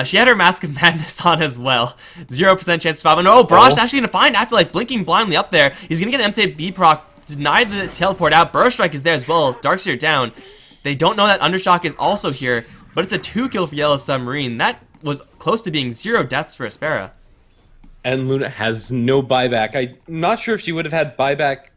She had her Mask of Madness on as well. 0% chance to survive. Oh, Barrage actually going to find Afterlife blinking blindly up there. He's going to get an MTB proc. Deny the teleport out. Burst Strike is there as well. Darkseer down. They don't know that Undershock is also here, but it's a 2-kill for Yellow Submarine. That was close to being 0 deaths for Aspera. And Luna has no buyback. I'm not sure if she would have had buyback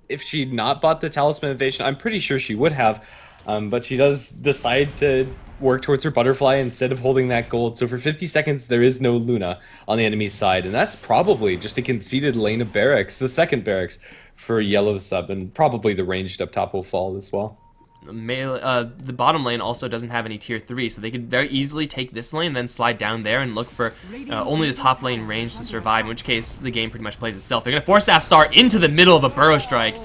if she'd not bought the Talisman Invasion. I'm pretty sure she would have, but she does decide to work towards her butterfly instead of holding that gold. So for 50 seconds, there is no Luna on the enemy side, and that's probably just a conceded lane of barracks, the second barracks for Yellow Sub, and probably the ranged up top will fall as well. The bottom lane also doesn't have any tier 3, so they could very easily take this lane and then slide down there and look for only the top lane range to survive, in which case the game pretty much plays itself. They're going to force Staff Star into the middle of a Burrow Strike.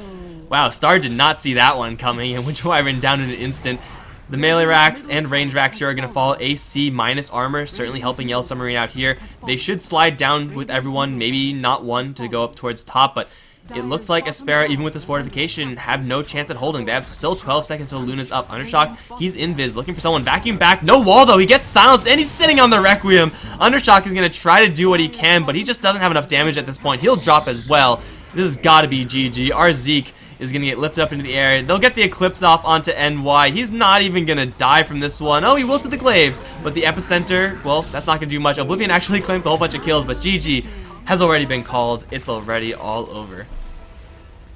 Wow, Star did not see that one coming, and which Wyvern down in an instant. The melee racks and range racks here are going to fall AC minus armor, certainly helping Yellow Submarine out here. They should slide down with everyone, maybe not one to go up towards top, but it looks like Aspera, even with this fortification, have no chance at holding. They have still 12 seconds till Luna's up. Undershock, he's invis, looking for someone. Vacuum back, no wall though, he gets silenced, and he's sitting on the Requiem. Undershock is going to try to do what he can, but he just doesn't have enough damage at this point. He'll drop as well. This has got to be GG. Our Zeke is going to get lifted up into the air. They'll get the Eclipse off onto NY. He's not even going to die from this one. Oh, he will to the Glaives, but the Epicenter, well, that's not going to do much. Oblivion actually claims a whole bunch of kills, but GG has already been called. It's already all over.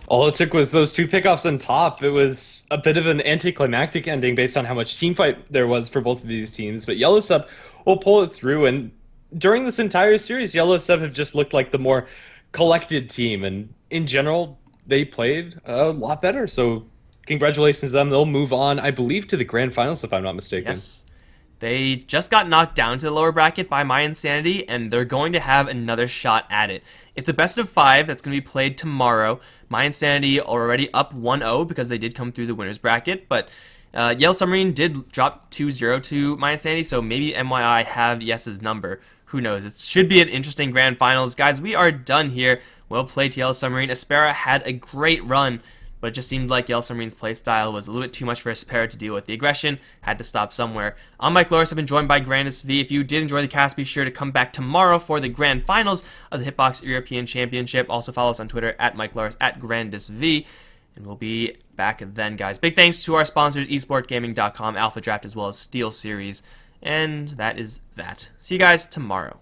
All it took was those 2 pickoffs on top. It was a bit of an anticlimactic ending based on how much teamfight there was for both of these teams, but Yellow Sub will pull it through, and during this entire series, Yellow Sub have just looked like the more collected team, and in general, they played a lot better, so congratulations to them. They'll move on, I believe, to the grand finals, if I'm not mistaken. Yes. They just got knocked down to the lower bracket by My Insanity, and they're going to have another shot at it. It's a best of 5 that's going to be played tomorrow. My Insanity already up 1-0 because they did come through the winner's bracket, but Yellow Submarine did drop 2-0 to My Insanity, so maybe MYI have Yes's number. Who knows? It should be an interesting grand finals. Guys, we are done here. Well played to Yellow Submarine. Aspera had a great run, but it just seemed like Yellow Submarine's playstyle was a little bit too much for Aspera to deal with. The aggression had to stop somewhere. I'm Mikelorus. I've been joined by GrandisV. If you did enjoy the cast, be sure to come back tomorrow for the grand finals of the Hitbox European Championship. Also follow us on Twitter at Mikelorus, at GrandisV, and we'll be back then, guys. Big thanks to our sponsors, esportgaming.com, Alpha Draft, as well as Steel Series, and that is that. See you guys tomorrow.